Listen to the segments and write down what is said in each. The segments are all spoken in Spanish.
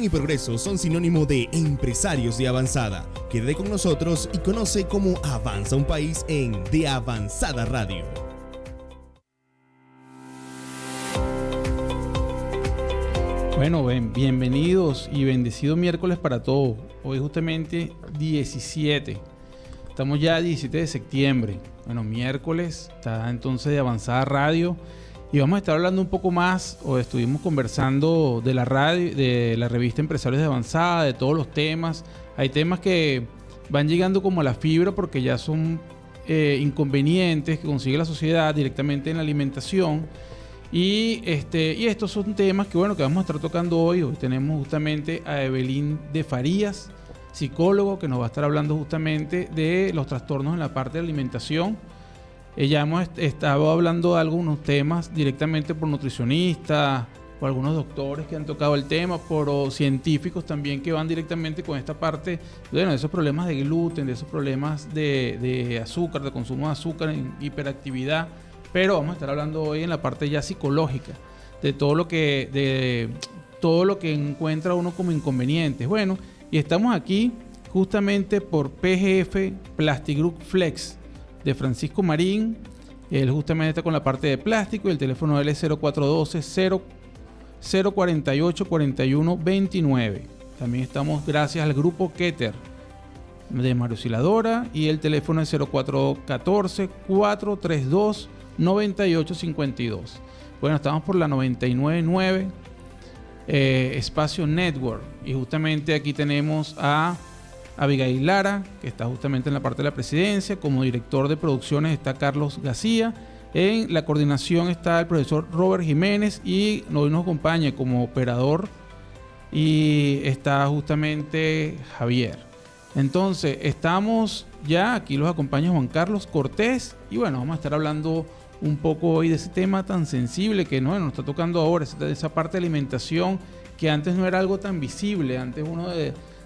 y progreso son sinónimo de empresarios de avanzada. Quédate con nosotros y conoce cómo avanza un país en De Avanzada Radio. Bueno, bienvenidos y bendecido miércoles para todos. Hoy justamente 17. Estamos ya 17 de septiembre. Bueno, miércoles, está entonces De Avanzada Radio. Y vamos a estar hablando un poco más, o estuvimos conversando de la radio, de la revista Empresarios de Avanzada, de todos los temas. Hay temas que van llegando como a la fibra porque ya son inconvenientes que consigue la sociedad directamente en la alimentación. Y estos son temas que vamos a estar tocando hoy. Hoy tenemos justamente a Evelyn de Farías, psicólogo, que nos va a estar hablando justamente de los trastornos en la parte de alimentación. Ya hemos estado hablando de algunos temas directamente por nutricionistas, por algunos doctores que han tocado el tema, por científicos también que van directamente con esta parte, de esos problemas de gluten, de esos problemas de azúcar, de consumo de azúcar, en hiperactividad. Pero vamos a estar hablando hoy en la parte ya psicológica, de todo lo que encuentra uno como inconvenientes. Bueno, y estamos aquí justamente por PGF Plastic Group Flex de Francisco Marín. Él justamente está con la parte de plástico y el teléfono de él es 0412-048-4129. También estamos gracias al grupo Keter de Mario Osciladora y el teléfono es 0414-432-9852. Bueno, estamos por la 999 Espacio Network y justamente aquí tenemos a Abigail Lara, que está justamente en la parte de la presidencia. Como director de producciones está Carlos García. En la coordinación está el profesor Robert Jiménez y hoy nos acompaña como operador y está justamente Javier. Entonces estamos ya, aquí los acompaña Juan Carlos Cortés y bueno, vamos a estar hablando un poco hoy de ese tema tan sensible que nos está tocando ahora, esa parte de alimentación que antes no era algo tan visible. Antes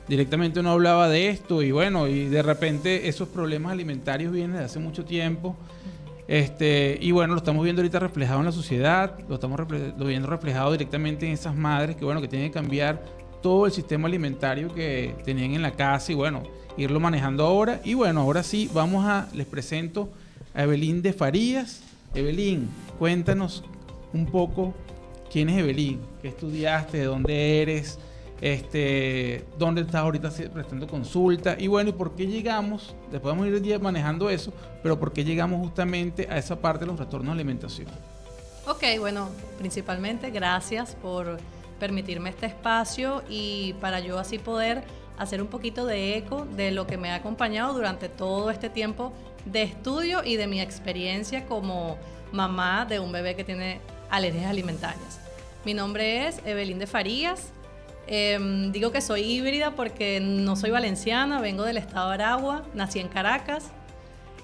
directamente uno hablaba de esto y bueno, y de repente esos problemas alimentarios vienen desde hace mucho tiempo. Y bueno, lo estamos viendo ahorita reflejado en la sociedad, lo estamos viendo reflejado directamente en esas madres que tienen que cambiar todo el sistema alimentario que tenían en la casa y bueno, irlo manejando ahora. Y bueno, ahora sí, les presento a Evelyn de Farías. Evelyn, cuéntanos un poco quién es Evelyn, qué estudiaste, de dónde eres, dónde estás ahorita prestando consulta y bueno, y por qué llegamos, después vamos a ir manejando eso, pero por qué llegamos justamente a esa parte de los trastornos de alimentación. Ok, bueno, principalmente gracias por permitirme este espacio y para yo así poder hacer un poquito de eco de lo que me ha acompañado durante todo este tiempo de estudio y de mi experiencia como mamá de un bebé que tiene alergias alimentarias. Mi nombre es Evelyn de Farías. Digo que soy híbrida porque no soy valenciana, vengo del estado de Aragua, nací en Caracas.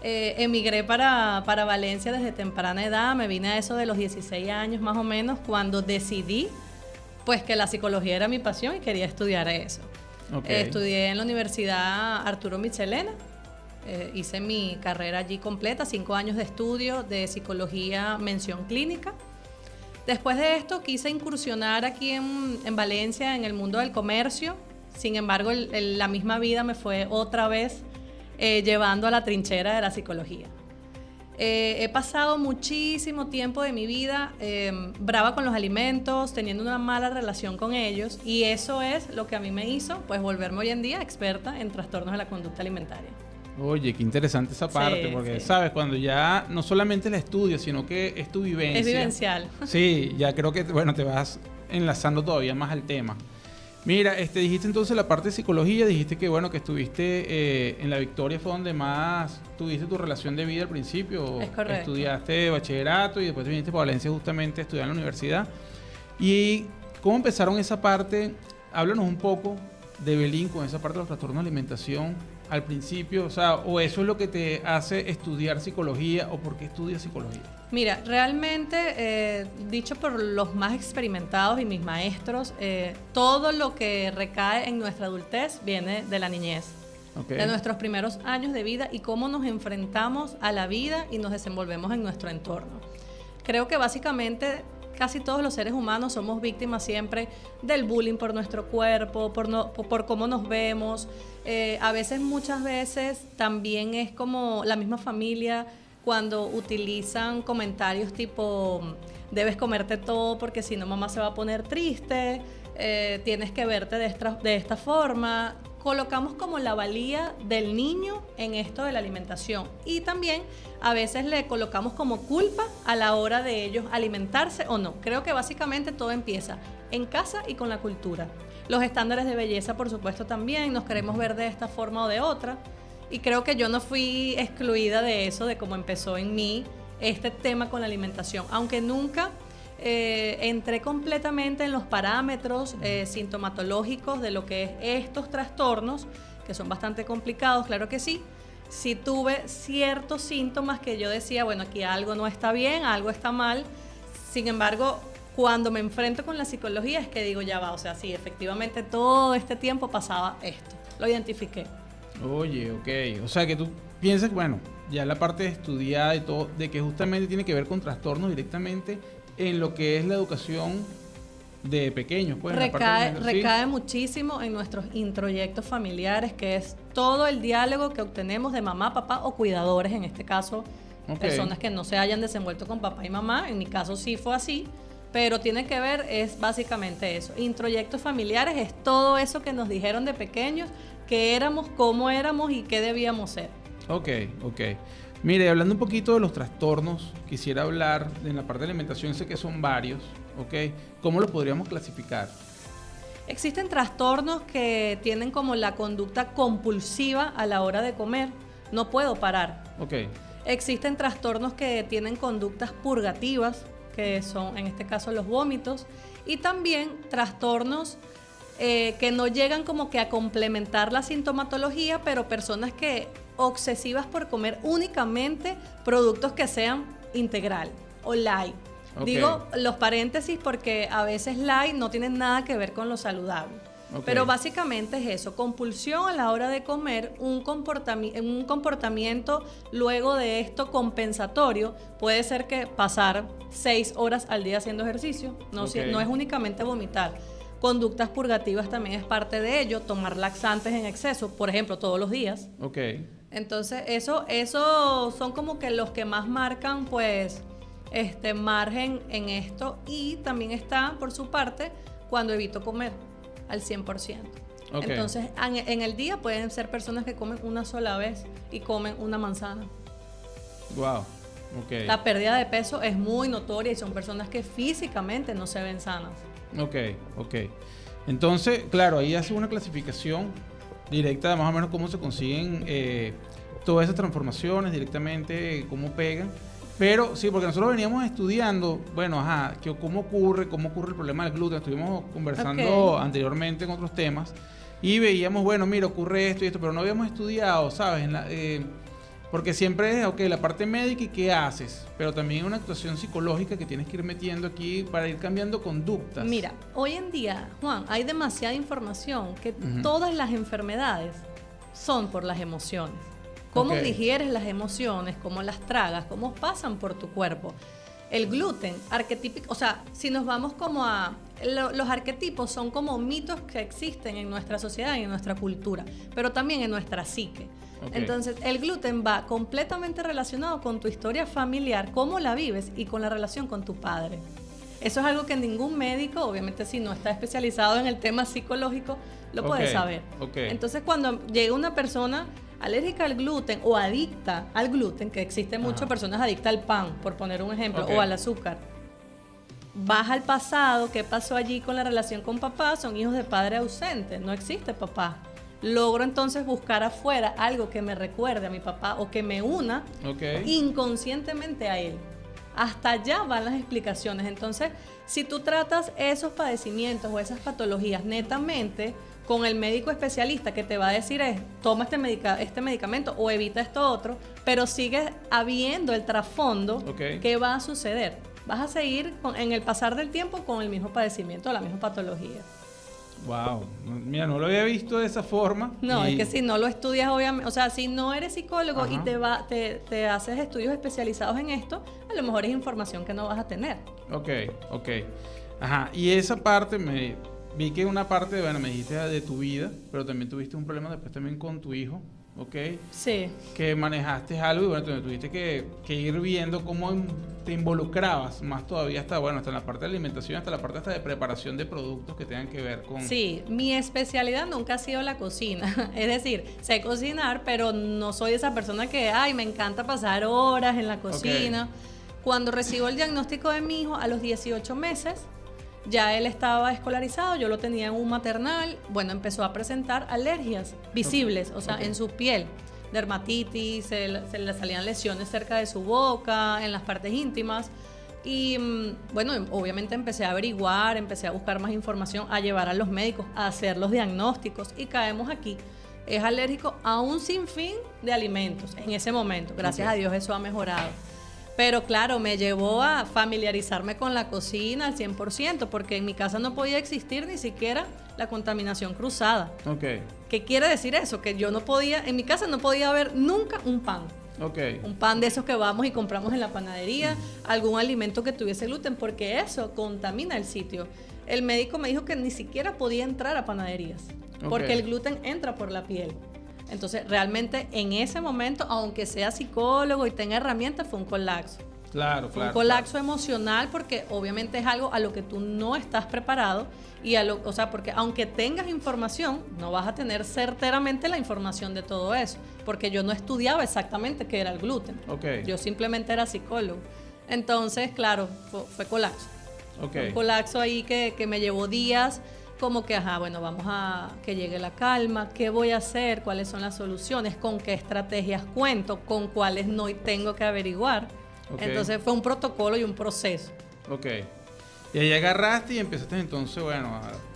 Emigré para Valencia desde temprana edad, me vine a eso de los 16 años más o menos, cuando decidí pues que la psicología era mi pasión y quería estudiar eso. Okay. Estudié en la Universidad Arturo Michelena, hice mi carrera allí completa, 5 años de estudio de psicología mención clínica. Después de esto quise incursionar aquí en Valencia en el mundo del comercio. Sin embargo, la misma vida me fue otra vez llevando a la trinchera de la psicología. He pasado muchísimo tiempo de mi vida brava con los alimentos, teniendo una mala relación con ellos, y eso es lo que a mí me hizo pues volverme hoy en día experta en trastornos de la conducta alimentaria. Oye, qué interesante esa parte, porque sabes, cuando ya no solamente el estudio, sino que es tu vivencia. Es vivencial. Sí, ya creo que te vas enlazando todavía más al tema. Mira, dijiste entonces la parte de psicología, dijiste que que estuviste en La Victoria, fue donde más tuviste tu relación de vida al principio. Es correcto. Estudiaste bachillerato y después viniste para Valencia justamente a estudiar en la universidad. ¿Y cómo empezaron esa parte? Háblanos un poco de Evelyn con esa parte de los trastornos de alimentación al principio, o eso es lo que te hace estudiar psicología, o por qué estudias psicología. Mira, realmente, dicho por los más experimentados y mis maestros, todo lo que recae en nuestra adultez viene de la niñez, de nuestros primeros años de vida y cómo nos enfrentamos a la vida y nos desenvolvemos en nuestro entorno. Creo que básicamente casi todos los seres humanos somos víctimas siempre del bullying por nuestro cuerpo, por cómo nos vemos. A veces, muchas veces, también es como la misma familia cuando utilizan comentarios tipo, debes comerte todo porque si no mamá se va a poner triste, tienes que verte de esta forma. Colocamos como la valía del niño en esto de la alimentación y también a veces le colocamos como culpa a la hora de ellos alimentarse o no. Creo que básicamente todo empieza en casa y con la cultura. Los estándares de belleza, por supuesto, también nos queremos ver de esta forma o de otra y creo que yo no fui excluida de eso, de cómo empezó en mí este tema con la alimentación, aunque nunca entré completamente en los parámetros sintomatológicos de lo que es estos trastornos, que son bastante complicados, claro que sí. Sí tuve ciertos síntomas que yo decía, bueno, aquí algo no está bien, algo está mal. Sin embargo, cuando me enfrento con la psicología es que digo, ya va, o sea, sí, efectivamente todo este tiempo pasaba esto. Lo identifiqué. Oye, ok. O sea, que tú piensas que, bueno, ya la parte de estudiada y todo, de que justamente tiene que ver con trastornos directamente en lo que es la educación de pequeños, pues. Recae muchísimo en nuestros introyectos familiares, que es todo el diálogo que obtenemos de mamá, papá o cuidadores, en este caso, personas que no se hayan desenvuelto con papá y mamá. En mi caso sí fue así, pero tiene que ver, es básicamente eso. Introyectos familiares es todo eso que nos dijeron de pequeños, qué éramos, cómo éramos y qué debíamos ser. Ok. Mire, hablando un poquito de los trastornos, quisiera hablar de la parte de alimentación, sé que son varios, ¿ok? ¿Cómo los podríamos clasificar? Existen trastornos que tienen como la conducta compulsiva a la hora de comer. No puedo parar. Ok. Existen trastornos que tienen conductas purgativas, que son en este caso los vómitos. Y también trastornos que no llegan como que a complementar la sintomatología, pero personas que obsesivas por comer únicamente productos que sean integral o light. Okay. Digo los paréntesis porque a veces light no tienen nada que ver con lo saludable. Okay. Pero básicamente es eso, compulsión a la hora de comer, un comportamiento luego de esto compensatorio. Puede ser que pasar 6 horas al día haciendo ejercicio, no es únicamente vomitar. Conductas purgativas también es parte de ello, tomar laxantes en exceso, por ejemplo, todos los días. Okay. Entonces, eso son como que los que más marcan, pues, margen en esto. Y también está, por su parte, cuando evito comer al 100%. Okay. Entonces, en el día pueden ser personas que comen una sola vez y comen una manzana. Wow. Okay. La pérdida de peso es muy notoria y son personas que físicamente no se ven sanas. Ok. Entonces, claro, ahí hace una clasificación directa de más o menos cómo se consiguen todas esas transformaciones directamente, cómo pegan. Pero sí, porque nosotros veníamos estudiando, bueno, cómo ocurre el problema del gluten. Estuvimos conversando anteriormente en otros temas y veíamos, bueno, mira, ocurre esto y esto, pero no habíamos estudiado, ¿sabes? Porque siempre es, la parte médica y qué haces, pero también una actuación psicológica que tienes que ir metiendo aquí para ir cambiando conductas. Mira, hoy en día, Juan, hay demasiada información que todas las enfermedades son por las emociones. Cómo digieres las emociones, cómo las tragas, cómo pasan por tu cuerpo. El gluten, arquetípico, o sea, si nos vamos como a... los arquetipos son como mitos que existen en nuestra sociedad y en nuestra cultura, pero también en nuestra psique. Entonces, el gluten va completamente relacionado con tu historia familiar, cómo la vives y con la relación con tu padre. Eso es algo que ningún médico, obviamente si no está especializado en el tema psicológico, lo puede saber. Entonces, cuando llega una persona alérgica al gluten o adicta al gluten, que existen muchas personas adictas al pan, por poner un ejemplo, o al azúcar, vas al pasado, ¿qué pasó allí con la relación con papá? Son hijos de padre ausente, no existe papá. Logro entonces buscar afuera algo que me recuerde a mi papá o que me una inconscientemente a él. Hasta allá van las explicaciones. Entonces, si tú tratas esos padecimientos o esas patologías netamente con el médico especialista que te va a decir toma este medicamento o evita esto otro, pero sigue habiendo el trasfondo, ¿qué va a suceder? Vas a seguir en el pasar del tiempo con el mismo padecimiento o la misma patología. Wow. Mira, no lo había visto de esa forma. No, es que si no lo estudias, obviamente, o sea, si no eres psicólogo Ajá. y te haces estudios especializados en esto, a lo mejor es información que no vas a tener. Ok. Ajá. Y esa parte, vi que una parte, bueno, me dijiste de tu vida, pero también tuviste un problema después también con tu hijo, ¿ok? Sí. Que manejaste algo y bueno, tuviste que ir viendo cómo te involucrabas más todavía hasta en la parte de alimentación, hasta la parte hasta de preparación de productos que tengan que ver con... Sí, mi especialidad nunca ha sido la cocina. Es decir, sé cocinar, pero no soy esa persona que, me encanta pasar horas en la cocina. Cuando recibo el diagnóstico de mi hijo a los 18 meses, ya él estaba escolarizado, yo lo tenía en un maternal, empezó a presentar alergias visibles, o sea, en su piel. Dermatitis, se le salían lesiones cerca de su boca, en las partes íntimas. Y obviamente empecé a averiguar, empecé a buscar más información, a llevar a los médicos, a hacer los diagnósticos y caemos aquí. Es alérgico a un sinfín de alimentos en ese momento. Gracias a Dios eso ha mejorado. Pero claro, me llevó a familiarizarme con la cocina al 100%, porque en mi casa no podía existir ni siquiera la contaminación cruzada. Ok. ¿Qué quiere decir eso? Que yo no podía, en mi casa no podía haber nunca un pan. Ok. Un pan de esos que vamos y compramos en la panadería, algún alimento que tuviese gluten, porque eso contamina el sitio. El médico me dijo que ni siquiera podía entrar a panaderías, porque el gluten entra por la piel. Entonces, realmente en ese momento, aunque sea psicólogo y tenga herramientas, fue un colapso. Claro. Un colapso emocional, porque obviamente es algo a lo que tú no estás preparado y porque aunque tengas información, no vas a tener certeramente la información de todo eso, porque yo no estudiaba exactamente qué era el gluten. Yo simplemente era psicólogo. Entonces, claro, fue colapso. Un colapso ahí que me llevó días, como que, vamos a que llegue la calma, qué voy a hacer, cuáles son las soluciones, con qué estrategias cuento, con cuáles no tengo que averiguar. Entonces fue un protocolo y un proceso. Y ahí agarraste y empezaste entonces,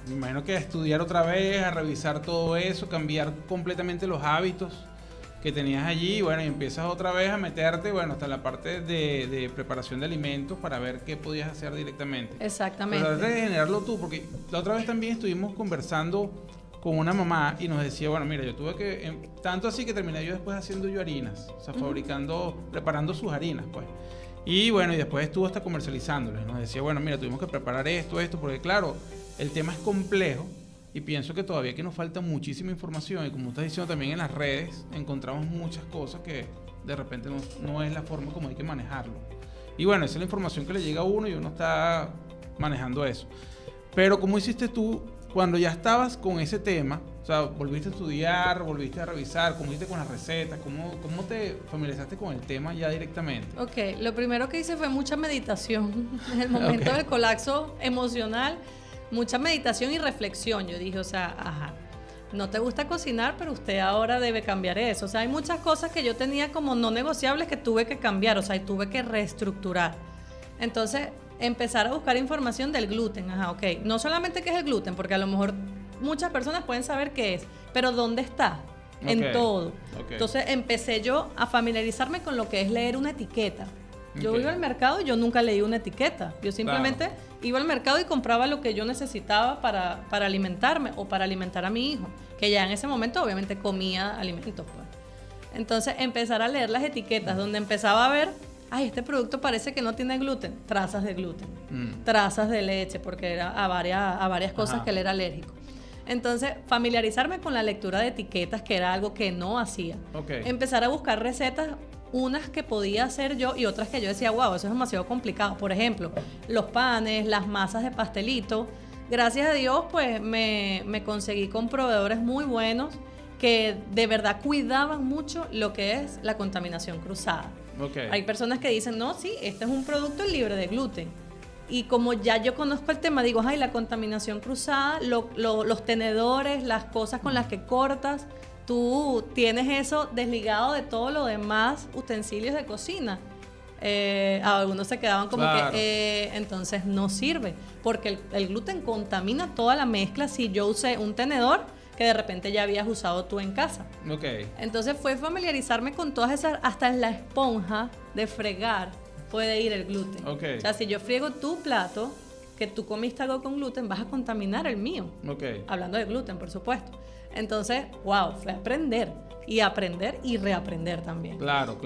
me imagino que a estudiar otra vez, a revisar todo eso, cambiar completamente los hábitos que tenías allí, y empiezas otra vez a meterte, hasta la parte de preparación de alimentos para ver qué podías hacer directamente. Exactamente. Pero tratar de generarlo tú, porque la otra vez también estuvimos conversando con una mamá y nos decía, mira, yo tuve que, tanto así que terminé yo después haciendo yo harinas, o sea, preparando sus harinas, pues. Y y después estuvo hasta comercializándolas. Nos decía, mira, tuvimos que preparar esto, porque claro, el tema es complejo. Y pienso que todavía que nos falta muchísima información, y como estás diciendo también en las redes encontramos muchas cosas que de repente no es la forma como hay que manejarlo. Y esa es la información que le llega a uno y uno está manejando eso. Pero ¿cómo hiciste tú cuando ya estabas con ese tema? O sea, volviste a estudiar, volviste a revisar, ¿cómo hiciste con las recetas? ¿Cómo te familiarizaste con el tema ya directamente? Lo primero que hice fue mucha meditación. En el momento del colapso emocional, mucha meditación y reflexión. Yo dije, no te gusta cocinar, pero usted ahora debe cambiar eso. O sea, hay muchas cosas que yo tenía como no negociables que tuve que cambiar, y tuve que reestructurar. Entonces, empezar a buscar información del gluten. No solamente qué es el gluten, porque a lo mejor muchas personas pueden saber qué es, pero ¿dónde está? En todo. Entonces, empecé yo a familiarizarme con lo que es leer una etiqueta. Yo iba al mercado y yo nunca leí una etiqueta. Yo simplemente iba al mercado y compraba lo que yo necesitaba para alimentarme o para alimentar a mi hijo, que ya en ese momento obviamente comía alimentos, pues. Entonces empezar a leer las etiquetas, donde empezaba a ver, este producto parece que no tiene gluten, trazas de gluten, trazas de leche, porque era a varias cosas que él era alérgico. Entonces, familiarizarme con la lectura de etiquetas, que era algo que no hacía. Empezar a buscar recetas, unas que podía hacer yo y otras que yo decía, wow, eso es demasiado complicado. Por ejemplo, los panes, las masas de pastelito. Gracias a Dios, pues me conseguí con proveedores muy buenos que de verdad cuidaban mucho lo que es la contaminación cruzada. Hay personas que dicen, no, sí, este es un producto libre de gluten. Y como ya yo conozco el tema, digo, la contaminación cruzada, los tenedores, las cosas con las que cortas, tú tienes eso desligado de todo lo demás utensilios de cocina. Algunos se quedaban como que entonces no sirve, porque el gluten contamina toda la mezcla si yo usé un tenedor que de repente ya habías usado tú en casa. Entonces fue familiarizarme con todas esas, hasta en la esponja de fregar puede ir el gluten. O sea, si yo friego tu plato, que tú comiste algo con gluten, vas a contaminar el mío. Okay. Hablando de gluten, por supuesto. Entonces, wow, fue aprender y reaprender también. Claro.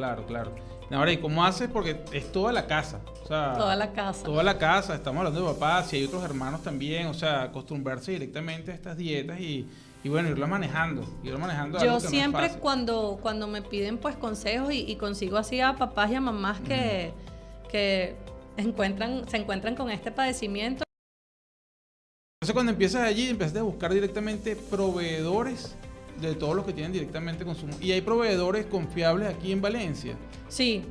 Ahora, ¿y cómo haces? Porque es toda la casa. O sea, Toda la casa. Toda la casa. Estamos hablando de papás, y hay otros hermanos también. O sea, acostumbrarse directamente a estas dietas y bueno, irlo manejando. Yo siempre cuando me piden pues consejos y consigo así a papás y a mamás que se encuentran con este padecimiento. Entonces, cuando empiezas allí, empiezas a buscar directamente proveedores de todos los que tienen directamente consumo. ¿Y hay proveedores confiables aquí en Valencia? Sí,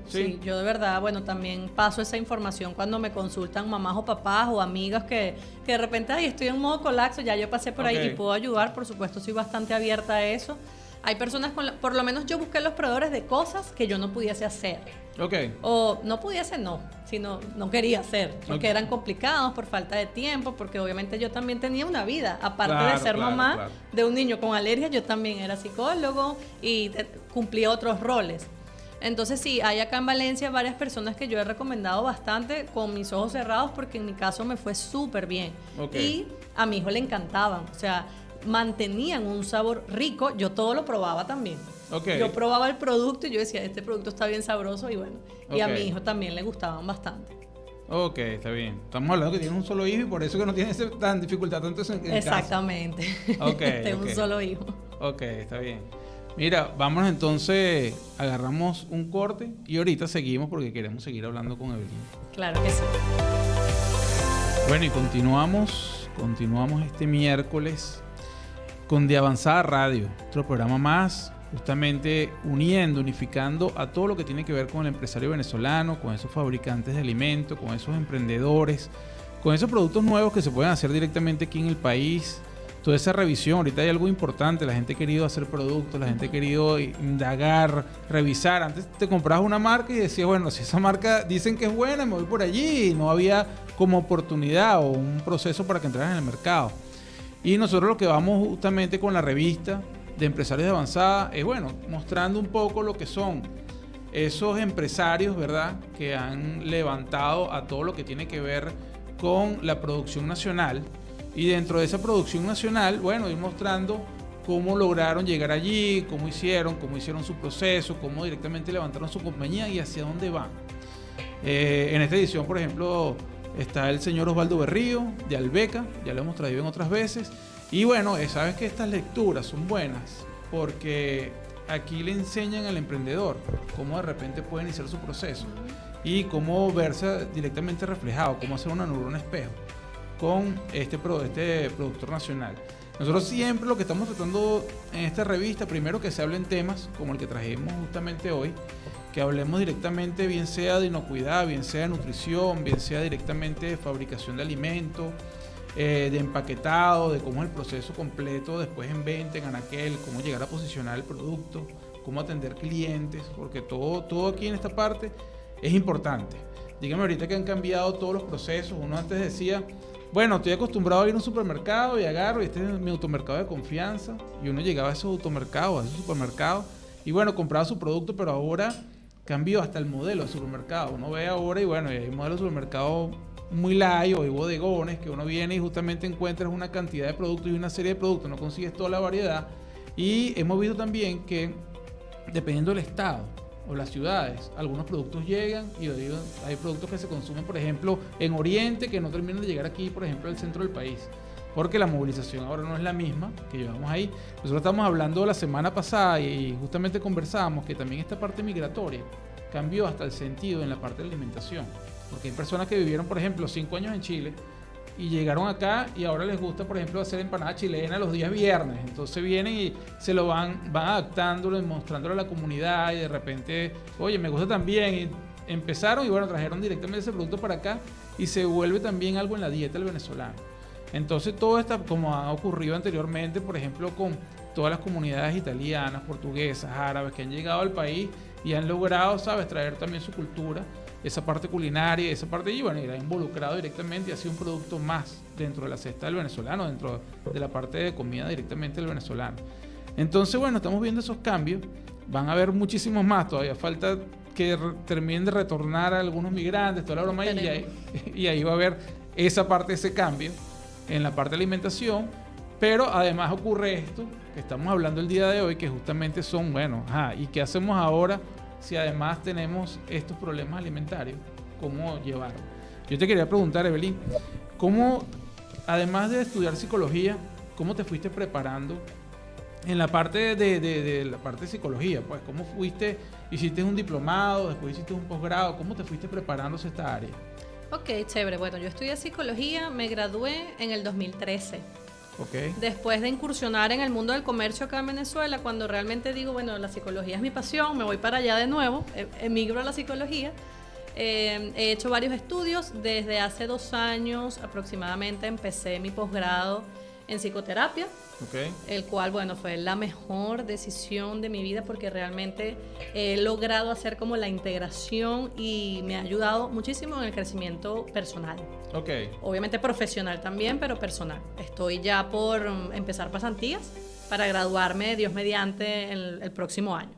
yo de verdad, bueno, también paso esa información cuando me consultan mamás o papás o amigas que de repente, ay, estoy en modo colapso, ya yo pasé por ahí y puedo ayudar, por supuesto, soy bastante abierta a eso. Hay personas por lo menos yo busqué los proveedores de cosas que yo no pudiese hacer. O no pudiese, sino no quería hacer, porque eran complicados por falta de tiempo, porque obviamente yo también tenía una vida, aparte de ser mamá de un niño con alergia, yo también era psicólogo y cumplía otros roles. Entonces sí, hay acá en Valencia varias personas que yo he recomendado bastante con mis ojos cerrados, porque en mi caso me fue súper bien. Y a mi hijo le encantaban, o sea, mantenían un sabor rico, yo todo lo probaba también. Yo probaba el producto y yo decía, este producto está bien sabroso y bueno, y a mi hijo también le gustaban bastante. Ok, está bien. Estamos hablando que tienes un solo hijo y por eso que no tienes tan dificultad tanto en Exactamente. Tengo un solo hijo. Ok, está bien. Mira, vámonos entonces, agarramos un corte y ahorita seguimos porque queremos seguir hablando con Evelyn. Claro que sí. Bueno, y continuamos este miércoles con De Avanzada Radio, otro programa más, justamente unificando a todo lo que tiene que ver con el empresario venezolano, con esos fabricantes de alimentos, con esos emprendedores, con esos productos nuevos que se pueden hacer directamente aquí en el país. Toda esa revisión, ahorita hay algo importante, la gente ha querido hacer productos, la gente ha querido indagar, revisar. Antes te comprabas una marca y decías, bueno, si esa marca dicen que es buena, me voy por allí, y no había como oportunidad o un proceso para que entraras en el mercado. Y nosotros lo que vamos justamente con la revista de Empresarios de Avanzada es, bueno, mostrando un poco lo que son esos empresarios, ¿verdad?, que han levantado a todo lo que tiene que ver con la producción nacional. Y dentro de esa producción nacional, bueno, ir mostrando cómo lograron llegar allí, cómo hicieron su proceso, cómo directamente levantaron su compañía y hacia dónde van. En esta edición, por ejemplo, está el señor Osvaldo Berrío, de Albeca, ya lo hemos traído en otras veces. Y bueno, sabes que estas lecturas son buenas porque aquí le enseñan al emprendedor cómo de repente puede iniciar su proceso y cómo verse directamente reflejado, cómo hacer una neurona espejo con este productor nacional. Nosotros siempre lo que estamos tratando en esta revista, primero que se hablen temas como el que trajimos justamente hoy, que hablemos directamente, bien sea de inocuidad, bien sea de nutrición, bien sea directamente de fabricación de alimentos, de empaquetado, de cómo es el proceso completo después en venta, en anaquel, cómo llegar a posicionar el producto, cómo atender clientes, porque todo aquí en esta parte es importante. Dígame ahorita que han cambiado todos los procesos. Uno antes decía, bueno, estoy acostumbrado a ir a un supermercado y agarro, y este es mi automercado de confianza, y uno llegaba a esos automercados, a esos supermercados, y bueno, compraba su producto, pero ahora cambió hasta el modelo de supermercado. Uno ve ahora y bueno, hay modelos de supermercado muy light, o hay bodegones que uno viene y justamente encuentras una cantidad de productos y una serie de productos, no consigues toda la variedad. Y hemos visto también que dependiendo del estado o las ciudades, algunos productos llegan y hay productos que se consumen, por ejemplo, en Oriente, que no terminan de llegar aquí, por ejemplo, al centro del país, porque la movilización ahora no es la misma que llevamos ahí. Nosotros estamos hablando la semana pasada y justamente conversábamos que también esta parte migratoria cambió hasta el sentido en la parte de alimentación, porque hay personas que vivieron, por ejemplo, 5 años en Chile y llegaron acá y ahora les gusta, por ejemplo, hacer empanada chilena los días viernes. Entonces vienen y se lo van adaptándolo y mostrándolo a la comunidad, y de repente, oye, me gusta también. Y empezaron y bueno, trajeron directamente ese producto para acá y se vuelve también algo en la dieta del venezolano. Entonces todo esto, como ha ocurrido anteriormente, por ejemplo, con todas las comunidades italianas, portuguesas, árabes que han llegado al país y han logrado, ¿sabes?, traer también su cultura, esa parte culinaria, esa parte, y bueno, y la ha involucrado directamente y ha sido un producto más dentro de la cesta del venezolano, dentro de la parte de comida directamente del venezolano. Entonces, bueno, estamos viendo esos cambios, van a haber muchísimos más, todavía falta que terminen de retornar a algunos migrantes, toda la broma, y ahí va a haber esa parte, ese cambio en la parte de alimentación, pero además ocurre esto que estamos hablando el día de hoy, que justamente son, bueno, ¿y qué hacemos ahora si además tenemos estos problemas alimentarios? ¿Cómo llevarlo? Yo te quería preguntar, Evelyn, ¿cómo, además de estudiar psicología, cómo te fuiste preparando en la parte de la parte de psicología? Pues, ¿cómo fuiste? ¿Hiciste un diplomado? ¿Después hiciste un posgrado? ¿Cómo te fuiste preparándose esta área? Ok, chévere. Bueno, yo estudié psicología, me gradué en el 2013. Okay. Después de incursionar en el mundo del comercio acá en Venezuela, cuando realmente digo, bueno, la psicología es mi pasión, me voy para allá de nuevo, emigro a la psicología. He hecho varios estudios. Desde hace 2 años aproximadamente empecé mi posgrado en psicoterapia, el cual, bueno, fue la mejor decisión de mi vida porque realmente he logrado hacer como la integración y me ha ayudado muchísimo en el crecimiento personal. Obviamente profesional también, pero personal. Estoy ya por empezar pasantías para graduarme, Dios mediante, el próximo año.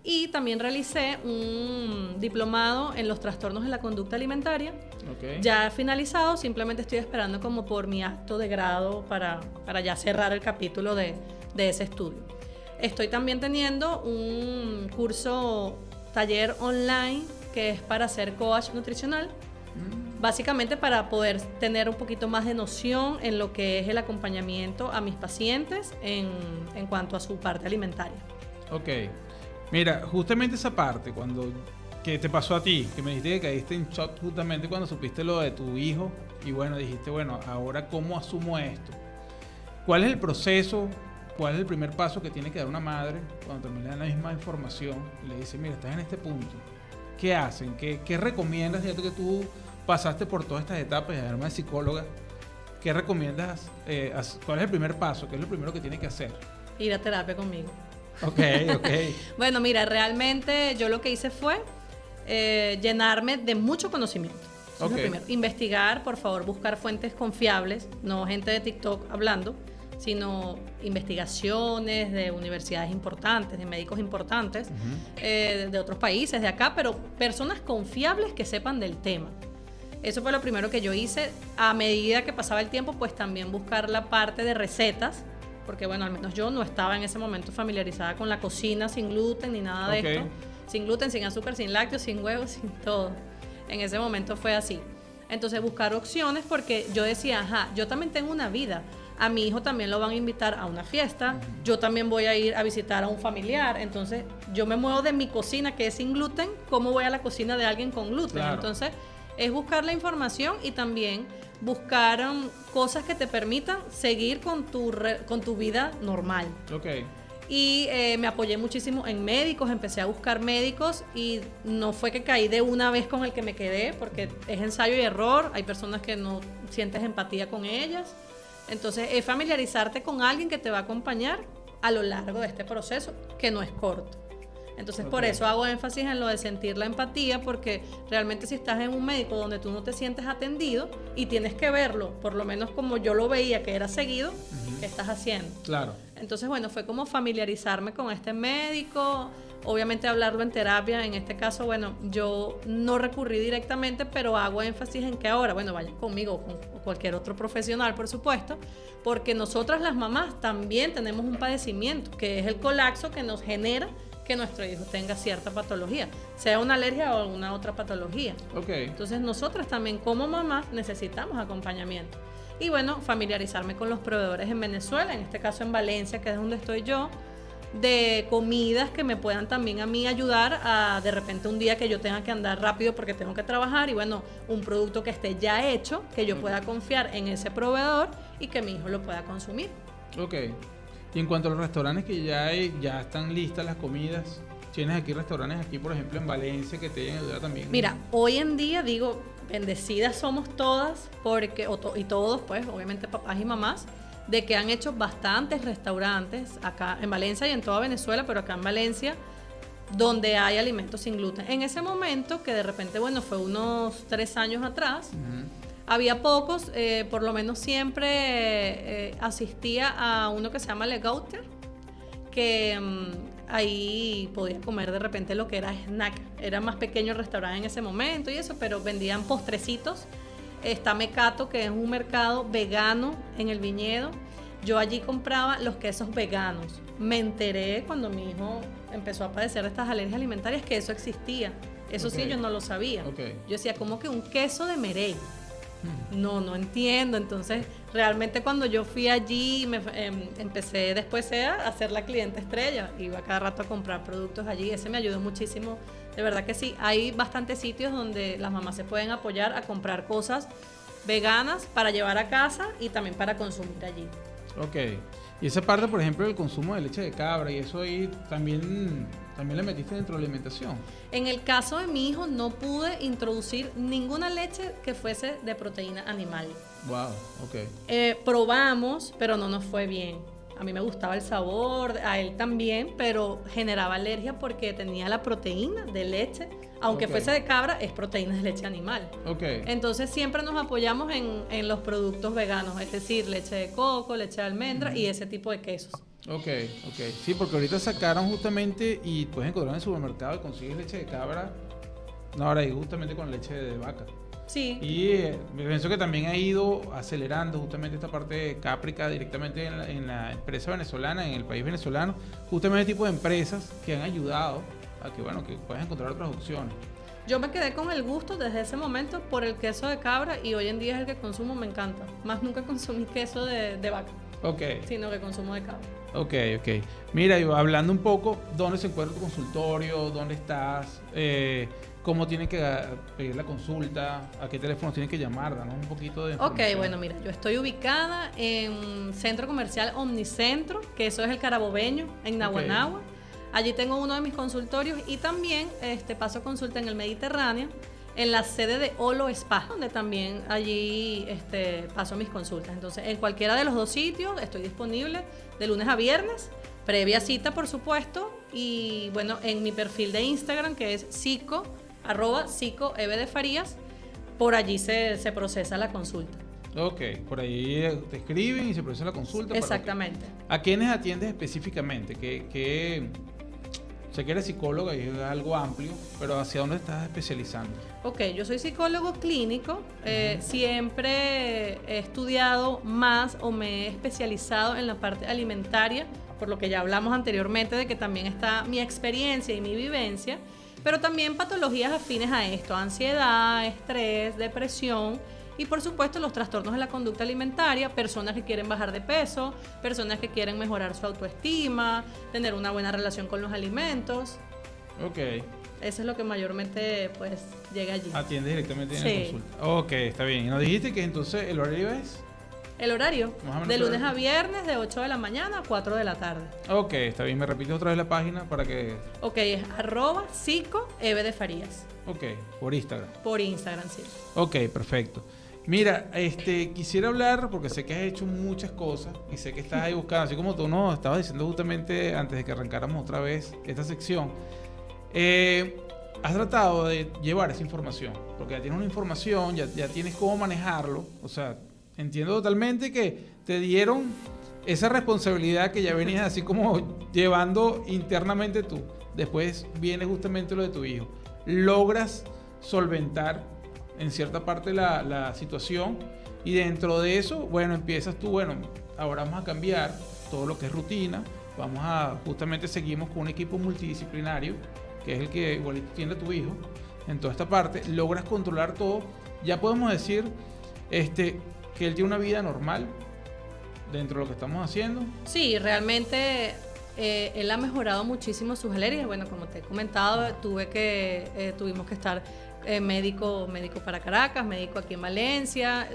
Y también realicé un diplomado en los trastornos de la conducta alimentaria. Ya finalizado, simplemente estoy esperando como por mi acto de grado para ya cerrar el capítulo de ese estudio. Estoy también teniendo un curso, taller online, que es para ser coach nutricional. Básicamente para poder tener un poquito más de noción en lo que es el acompañamiento a mis pacientes en cuanto a su parte alimentaria. Mira, justamente esa parte, que te pasó a ti, que me dijiste que caíste en shock justamente cuando supiste lo de tu hijo y bueno, dijiste, bueno, ahora ¿cómo asumo esto? ¿Cuál es el proceso? ¿Cuál es el primer paso que tiene que dar una madre cuando termina la misma información y le dice, mira, estás en este punto? ¿Qué hacen? ¿Qué recomiendas? Ya que tú pasaste por todas estas etapas y además de psicóloga, ¿qué recomiendas? ¿Cuál es el primer paso? ¿Qué es lo primero que tiene que hacer? Ir a terapia conmigo. Ok. Bueno, mira, realmente yo lo que hice fue llenarme de mucho conocimiento. Eso es lo primero. Investigar, por favor, buscar fuentes confiables, no gente de TikTok hablando, sino investigaciones de universidades importantes, de médicos importantes, de otros países, de acá, pero personas confiables que sepan del tema. Eso fue lo primero que yo hice. A medida que pasaba el tiempo, pues también buscar la parte de recetas, porque bueno, al menos yo no estaba en ese momento familiarizada con la cocina sin gluten ni nada de esto. Sin gluten, sin azúcar, sin lácteos, sin huevos, sin todo. En ese momento fue así. Entonces buscar opciones porque yo decía, yo también tengo una vida. A mi hijo también lo van a invitar a una fiesta. Yo también voy a ir a visitar a un familiar. Entonces yo me muevo de mi cocina que es sin gluten. ¿Cómo voy a la cocina de alguien con gluten? Claro. Entonces es buscar la información y también buscar cosas que te permitan seguir con tu vida normal. Y me apoyé muchísimo en médicos, empecé a buscar médicos y no fue que caí de una vez con el que me quedé, porque es ensayo y error, hay personas que no sientes empatía con ellas. Entonces es familiarizarte con alguien que te va a acompañar a lo largo de este proceso, que no es corto. Entonces por eso hago énfasis en lo de sentir la empatía, porque realmente si estás en un médico donde tú no te sientes atendido y tienes que verlo, por lo menos como yo lo veía que era seguido, ¿qué estás haciendo? Claro. Entonces bueno, fue como familiarizarme con este médico, obviamente hablarlo en terapia. En este caso, bueno, yo no recurrí directamente, pero hago énfasis en que ahora, bueno, vayan conmigo o con cualquier otro profesional, por supuesto, porque nosotras las mamás también tenemos un padecimiento, que es el colapso que nos genera que nuestro hijo tenga cierta patología, sea una alergia o alguna otra patología. Entonces nosotras también como mamás necesitamos acompañamiento. Y bueno, familiarizarme con los proveedores en Venezuela, en este caso en Valencia, que es donde estoy yo, de comidas que me puedan también a mí ayudar a de repente un día que yo tenga que andar rápido porque tengo que trabajar y bueno, un producto que esté ya hecho, que yo pueda confiar en ese proveedor y que mi hijo lo pueda consumir. Y en cuanto a los restaurantes que ya están listas las comidas, ¿tienes aquí restaurantes aquí, por ejemplo, en Valencia que te hayan ayudado también? Mira, hoy en día digo, bendecidas somos todas, porque y todos, pues, obviamente papás y mamás, de que han hecho bastantes restaurantes acá en Valencia y en toda Venezuela, pero acá en Valencia, donde hay alimentos sin gluten. En ese momento, que de repente, bueno, fue unos 3 años atrás, había pocos, por lo menos siempre asistía a uno que se llama Le Gouter, que ahí podía comer de repente lo que era snack. Era más pequeño el restaurante en ese momento y eso, pero vendían postrecitos está Mecato, que es un mercado vegano en el Viñedo. Yo allí compraba los quesos veganos. Me enteré cuando mi hijo empezó a padecer de estas alergias alimentarias que eso existía. Eso sí, yo no lo sabía. Yo decía, ¿cómo que un queso de Merey? No entiendo. Entonces, realmente cuando yo fui allí, empecé después a ser la cliente estrella. Iba cada rato a comprar productos allí. Ese me ayudó muchísimo. De verdad que sí. Hay bastantes sitios donde las mamás se pueden apoyar a comprar cosas veganas para llevar a casa y también para consumir allí. Ok. Y esa parte, por ejemplo, del consumo de leche de cabra, y eso ahí también le metiste dentro de la alimentación. En el caso de mi hijo, no pude introducir ninguna leche que fuese de proteína animal. Wow, ok. Probamos, pero no nos fue bien. A mí me gustaba el sabor, a él también, pero generaba alergia porque tenía la proteína de leche. Aunque fuese de cabra, es proteína de leche animal. Entonces siempre nos apoyamos en los productos veganos, es decir, leche de coco, leche de almendra y ese tipo de quesos. Ok. Sí, porque ahorita sacaron justamente y puedes encontrar en el supermercado y consigues leche de cabra. No, ahora justamente con leche de vaca. Sí. Y pienso que también ha ido acelerando justamente esta parte de Caprica directamente en la empresa venezolana, en el país venezolano, justamente el tipo de empresas que han ayudado a que, bueno, que puedas encontrar otras opciones. Yo me quedé con el gusto desde ese momento por el queso de cabra y hoy en día es el que consumo, me encanta. Más nunca consumí queso de vaca, sino que consumo de cabra. Ok. Mira, Ivo, hablando un poco, ¿dónde se encuentra tu consultorio? ¿Dónde estás? ¿Cómo tienen que pedir la consulta? ¿A qué teléfono tienen que llamar? Danos un poquito de información. Ok, bueno, mira, yo estoy ubicada en Centro Comercial Omnicentro, que eso es el Carabobeño, en Naguanagua. Allí tengo uno de mis consultorios y también paso consulta en el Mediterráneo, en la sede de Olo Spa, donde también allí paso mis consultas. Entonces, en cualquiera de los dos sitios estoy disponible de lunes a viernes, previa cita, por supuesto, y bueno, en mi perfil de Instagram, que es @psicoevdefarías, por allí se procesa la consulta. Ok, por ahí te escriben y se procesa la consulta. Exactamente. ¿A quiénes atiendes específicamente? Sé que eres psicóloga y es algo amplio, pero ¿hacia dónde estás especializando? Ok, yo soy psicólogo clínico. Siempre he estudiado más o me he especializado en la parte alimentaria, por lo que ya hablamos anteriormente de que también está mi experiencia y mi vivencia, pero también patologías afines a esto: ansiedad, estrés, depresión. Y por supuesto los trastornos de la conducta alimentaria, personas que quieren bajar de peso, personas que quieren mejorar su autoestima, tener una buena relación con los alimentos. Ok. Eso es lo que mayormente pues llega allí. Atiendes directamente en la consulta. Ok, está bien. ¿Y nos dijiste que entonces el horario es? El horario, de lunes a viernes, de 8 de la mañana a 4 de la tarde. Ok, está bien. ¿Me repites otra vez la página para que...? Ok, es @psicoevdefarías. Ok, por Instagram. Por Instagram, sí. Ok, perfecto. Mira, quisiera hablar, porque sé que has hecho muchas cosas y sé que estás ahí buscando, así como tú nos estabas diciendo justamente antes de que arrancáramos otra vez esta sección. Has tratado de llevar esa información, porque ya tienes una información, ya tienes cómo manejarlo. O sea, entiendo totalmente que te dieron esa responsabilidad que ya venías así como llevando internamente tú. Después viene justamente lo de tu hijo. Logras solventar en cierta parte la situación y dentro de eso, bueno, empiezas tú, bueno, ahora vamos a cambiar todo lo que es rutina, justamente seguimos con un equipo multidisciplinario, que es el que igual tiene tu hijo, en toda esta parte, logras controlar todo, ya podemos decir que él tiene una vida normal dentro de lo que estamos haciendo. Sí, realmente él ha mejorado muchísimo sus alergias. Bueno, como te he comentado, tuvimos que estar médico para Caracas, médico aquí en Valencia,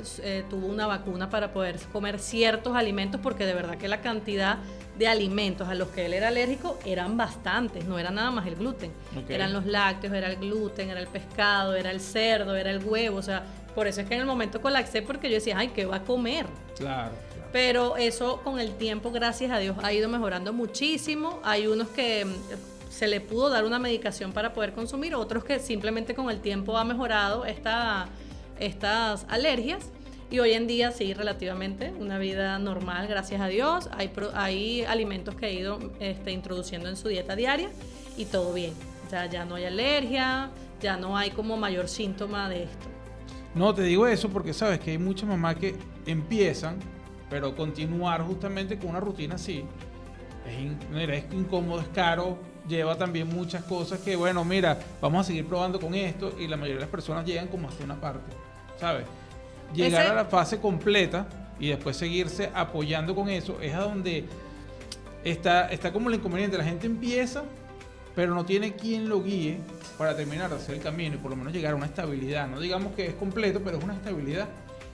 tuvo una vacuna para poder comer ciertos alimentos, porque de verdad que la cantidad de alimentos a los que él era alérgico eran bastantes, no era nada más el gluten. Eran los lácteos, era el gluten, era el pescado, era el cerdo, era el huevo, o sea, por eso es que en el momento colapsé, porque yo decía, ay, ¿qué va a comer? Claro. Pero eso con el tiempo, gracias a Dios, ha ido mejorando muchísimo. Hay unos que se le pudo dar una medicación para poder consumir, otros que simplemente con el tiempo ha mejorado estas alergias, y hoy en día sí, relativamente una vida normal, gracias a Dios. Hay alimentos que he ido introduciendo en su dieta diaria y todo bien. O sea, ya no hay alergia, ya no hay como mayor síntoma de esto. No, te digo eso porque sabes que hay muchas mamás que empiezan, pero continuar justamente con una rutina así es incómodo, es caro, lleva también muchas cosas que, bueno, mira, vamos a seguir probando con esto, y la mayoría de las personas llegan como hasta una parte, ¿sabes? Llegar a la fase completa y después seguirse apoyando con eso es a donde está como el inconveniente. La gente empieza, pero no tiene quien lo guíe para terminar de hacer el camino y por lo menos llegar a una estabilidad. No digamos que es completo, pero es una estabilidad.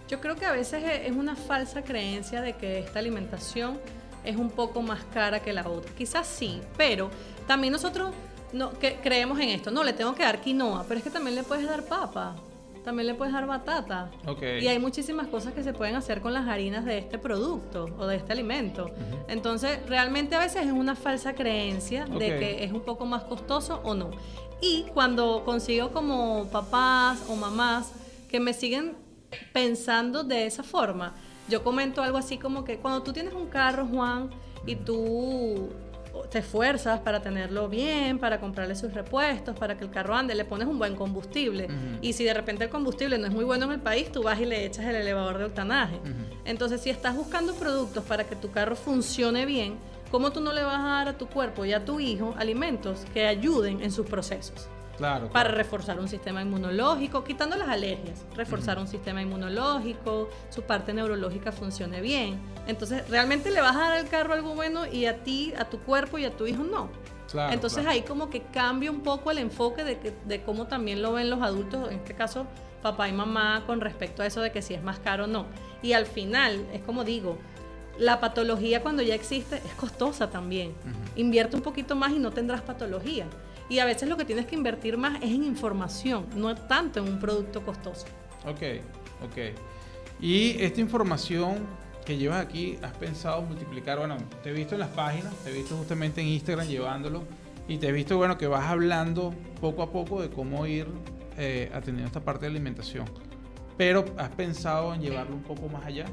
Yo creo que a veces es una falsa creencia de que esta alimentación es un poco más cara que la otra. Quizás sí, pero también nosotros creemos en esto. No, le tengo que dar quinoa, pero es que también le puedes dar papa, también le puedes dar batata. Okay. Y hay muchísimas cosas que se pueden hacer con las harinas de este producto o de este alimento. Uh-huh. Entonces, realmente a veces es una falsa creencia de que es un poco más costoso o no. Y cuando consigo como papás o mamás que me siguen pensando de esa forma, yo comento algo así como que cuando tú tienes un carro, Juan, y tú te esfuerzas para tenerlo bien, para comprarle sus repuestos, para que el carro ande, le pones un buen combustible. Uh-huh. Y si de repente el combustible no es muy bueno en el país, tú vas y le echas el elevador de octanaje. Uh-huh. Entonces, si estás buscando productos para que tu carro funcione bien, ¿cómo tú no le vas a dar a tu cuerpo y a tu hijo alimentos que ayuden en sus procesos? Claro. Para reforzar un sistema inmunológico, quitando las alergias, reforzar un sistema inmunológico, su parte neurológica funcione bien. Entonces, ¿realmente le vas a dar al carro algo bueno y a ti, a tu cuerpo y a tu hijo no? Claro, entonces ahí como que cambia un poco el enfoque de cómo también lo ven los adultos, en este caso papá y mamá, con respecto a eso de que si es más caro o no. Y al final, es como digo, la patología cuando ya existe es costosa también. Uh-huh. Invierte un poquito más y no tendrás patología. Y a veces lo que tienes que invertir más es en información, no tanto en un producto costoso. Ok. Y esta información que llevas aquí, ¿has pensado multiplicar? Bueno, te he visto en las páginas, te he visto justamente en Instagram llevándolo, y te he visto, bueno, que vas hablando poco a poco de cómo ir atendiendo esta parte de alimentación. Pero ¿has pensado en llevarlo un poco más allá?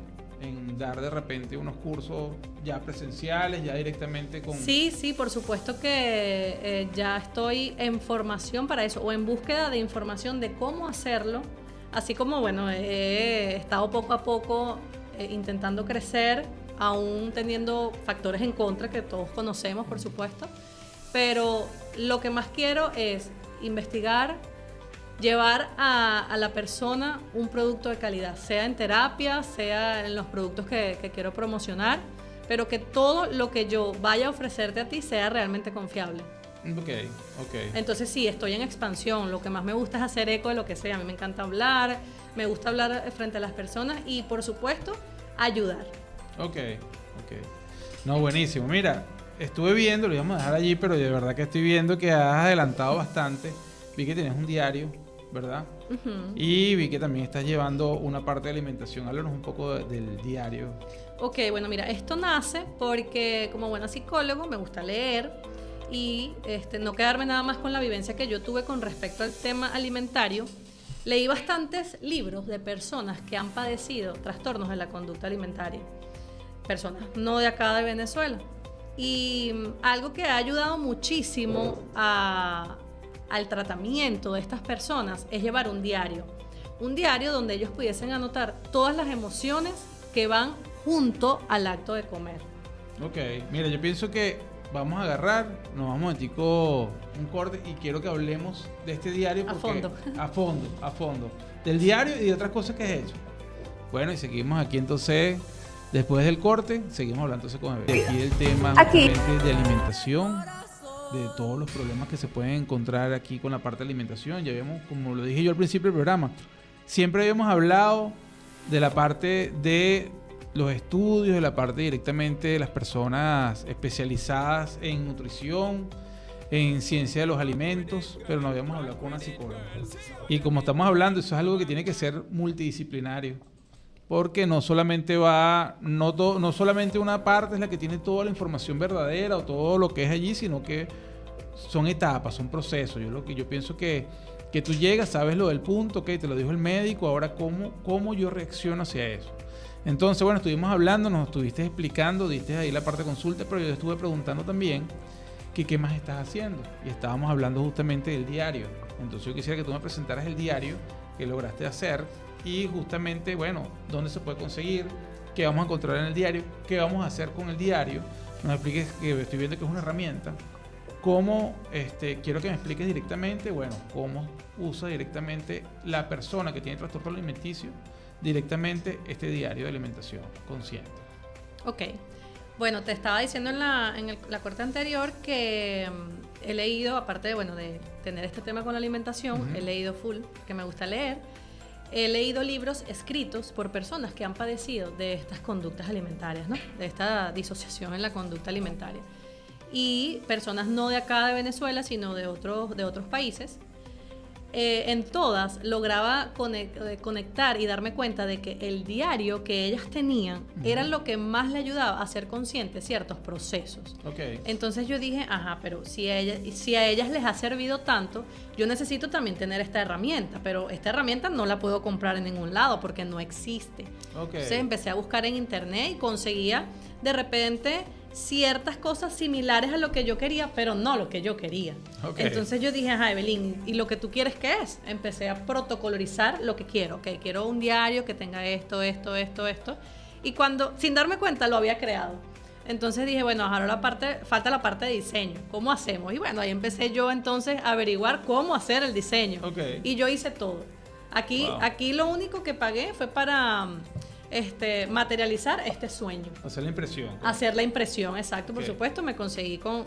En dar de repente unos cursos ya presenciales, ya directamente con... Sí, por supuesto que ya estoy en formación para eso, o en búsqueda de información de cómo hacerlo, así como, bueno, he estado poco a poco intentando crecer, aún teniendo factores en contra que todos conocemos, por supuesto, pero lo que más quiero es investigar, llevar a la persona un producto de calidad, sea en terapia, sea en los productos que quiero promocionar, pero que todo lo que yo vaya a ofrecerte a ti sea realmente confiable. Ok. Entonces sí, estoy en expansión. Lo que más me gusta es hacer eco de lo que sea. A mí me encanta hablar, me gusta hablar frente a las personas y, por supuesto, ayudar. Ok. No, buenísimo. Mira, estuve viendo, lo íbamos a dejar allí, pero de verdad que estoy viendo que has adelantado bastante. Vi que tienes un diario, ¿verdad? Uh-huh. Y vi que también estás llevando una parte de alimentación. Háblanos un poco del diario. Ok, bueno, mira, esto nace porque como buena psicólogo me gusta leer y no quedarme nada más con la vivencia que yo tuve con respecto al tema alimentario. Leí bastantes libros de personas que han padecido trastornos de la conducta alimentaria, personas no de acá de Venezuela. Y algo que ha ayudado muchísimo al tratamiento de estas personas es llevar un diario donde ellos pudiesen anotar todas las emociones que van junto al acto de comer. Ok, mira, yo pienso que vamos a agarrar, nos vamos a metico un corte y quiero que hablemos de este diario porque, a fondo del diario y de otras cosas que has hecho. Bueno, y seguimos aquí entonces, después del corte, seguimos hablando entonces con Evelyn. Aquí el tema de alimentación, de todos los problemas que se pueden encontrar aquí con la parte de alimentación. Ya vemos, como lo dije yo al principio del programa, siempre habíamos hablado de la parte de los estudios, de la parte directamente de las personas especializadas en nutrición, en ciencia de los alimentos, pero no habíamos hablado con una psicóloga. Y como estamos hablando, eso es algo que tiene que ser multidisciplinario, porque no solamente no solamente una parte es la que tiene toda la información verdadera o todo lo que es allí, sino que son etapas, son procesos. Yo pienso que tú llegas, sabes lo del punto, ok, te lo dijo el médico, ahora cómo yo reacciono hacia eso. Entonces, bueno, estuvimos hablando, nos estuviste explicando, diste ahí la parte de consulta, pero yo estuve preguntando también que qué más estás haciendo. Y estábamos hablando justamente del diario. Entonces yo quisiera que tú me presentaras el diario que lograste hacer y justamente, bueno, dónde se puede conseguir, qué vamos a encontrar en el diario, qué vamos a hacer con el diario. Nos expliques, que estoy viendo que es una herramienta. Cómo, quiero que me expliques directamente, bueno, cómo usa directamente la persona que tiene trastorno alimenticio directamente este diario de alimentación consciente. Ok. Bueno, te estaba diciendo en la corte anterior que he leído, aparte de, bueno, de tener este tema con la alimentación, he leído full, que me gusta leer. He leído libros escritos por personas que han padecido de estas conductas alimentarias, ¿no? De esta disociación en la conducta alimentaria. Y personas no de acá de Venezuela, sino de otros países. En todas lograba conectar y darme cuenta de que el diario que ellas tenían era lo que más le ayudaba a ser consciente de ciertos procesos. Okay. Entonces yo dije, pero si a ellas les ha servido tanto, yo necesito también tener esta herramienta, pero esta herramienta no la puedo comprar en ningún lado porque no existe. Okay. Entonces empecé a buscar en internet y conseguía de repente ciertas cosas similares a lo que yo quería, pero no lo que yo quería. Okay. Entonces yo dije, Evelyn, ¿y lo que tú quieres qué es? Empecé a protocolarizar lo que quiero. Ok, quiero un diario que tenga esto. Y cuando, sin darme cuenta, lo había creado. Entonces dije, bueno, ahora falta la parte de diseño. ¿Cómo hacemos? Y bueno, ahí empecé yo entonces a averiguar cómo hacer el diseño. Okay. Y yo hice todo. Aquí lo único que pagué fue para materializar este sueño. Hacer la impresión. Hacer la impresión, exacto. Por supuesto, me conseguí con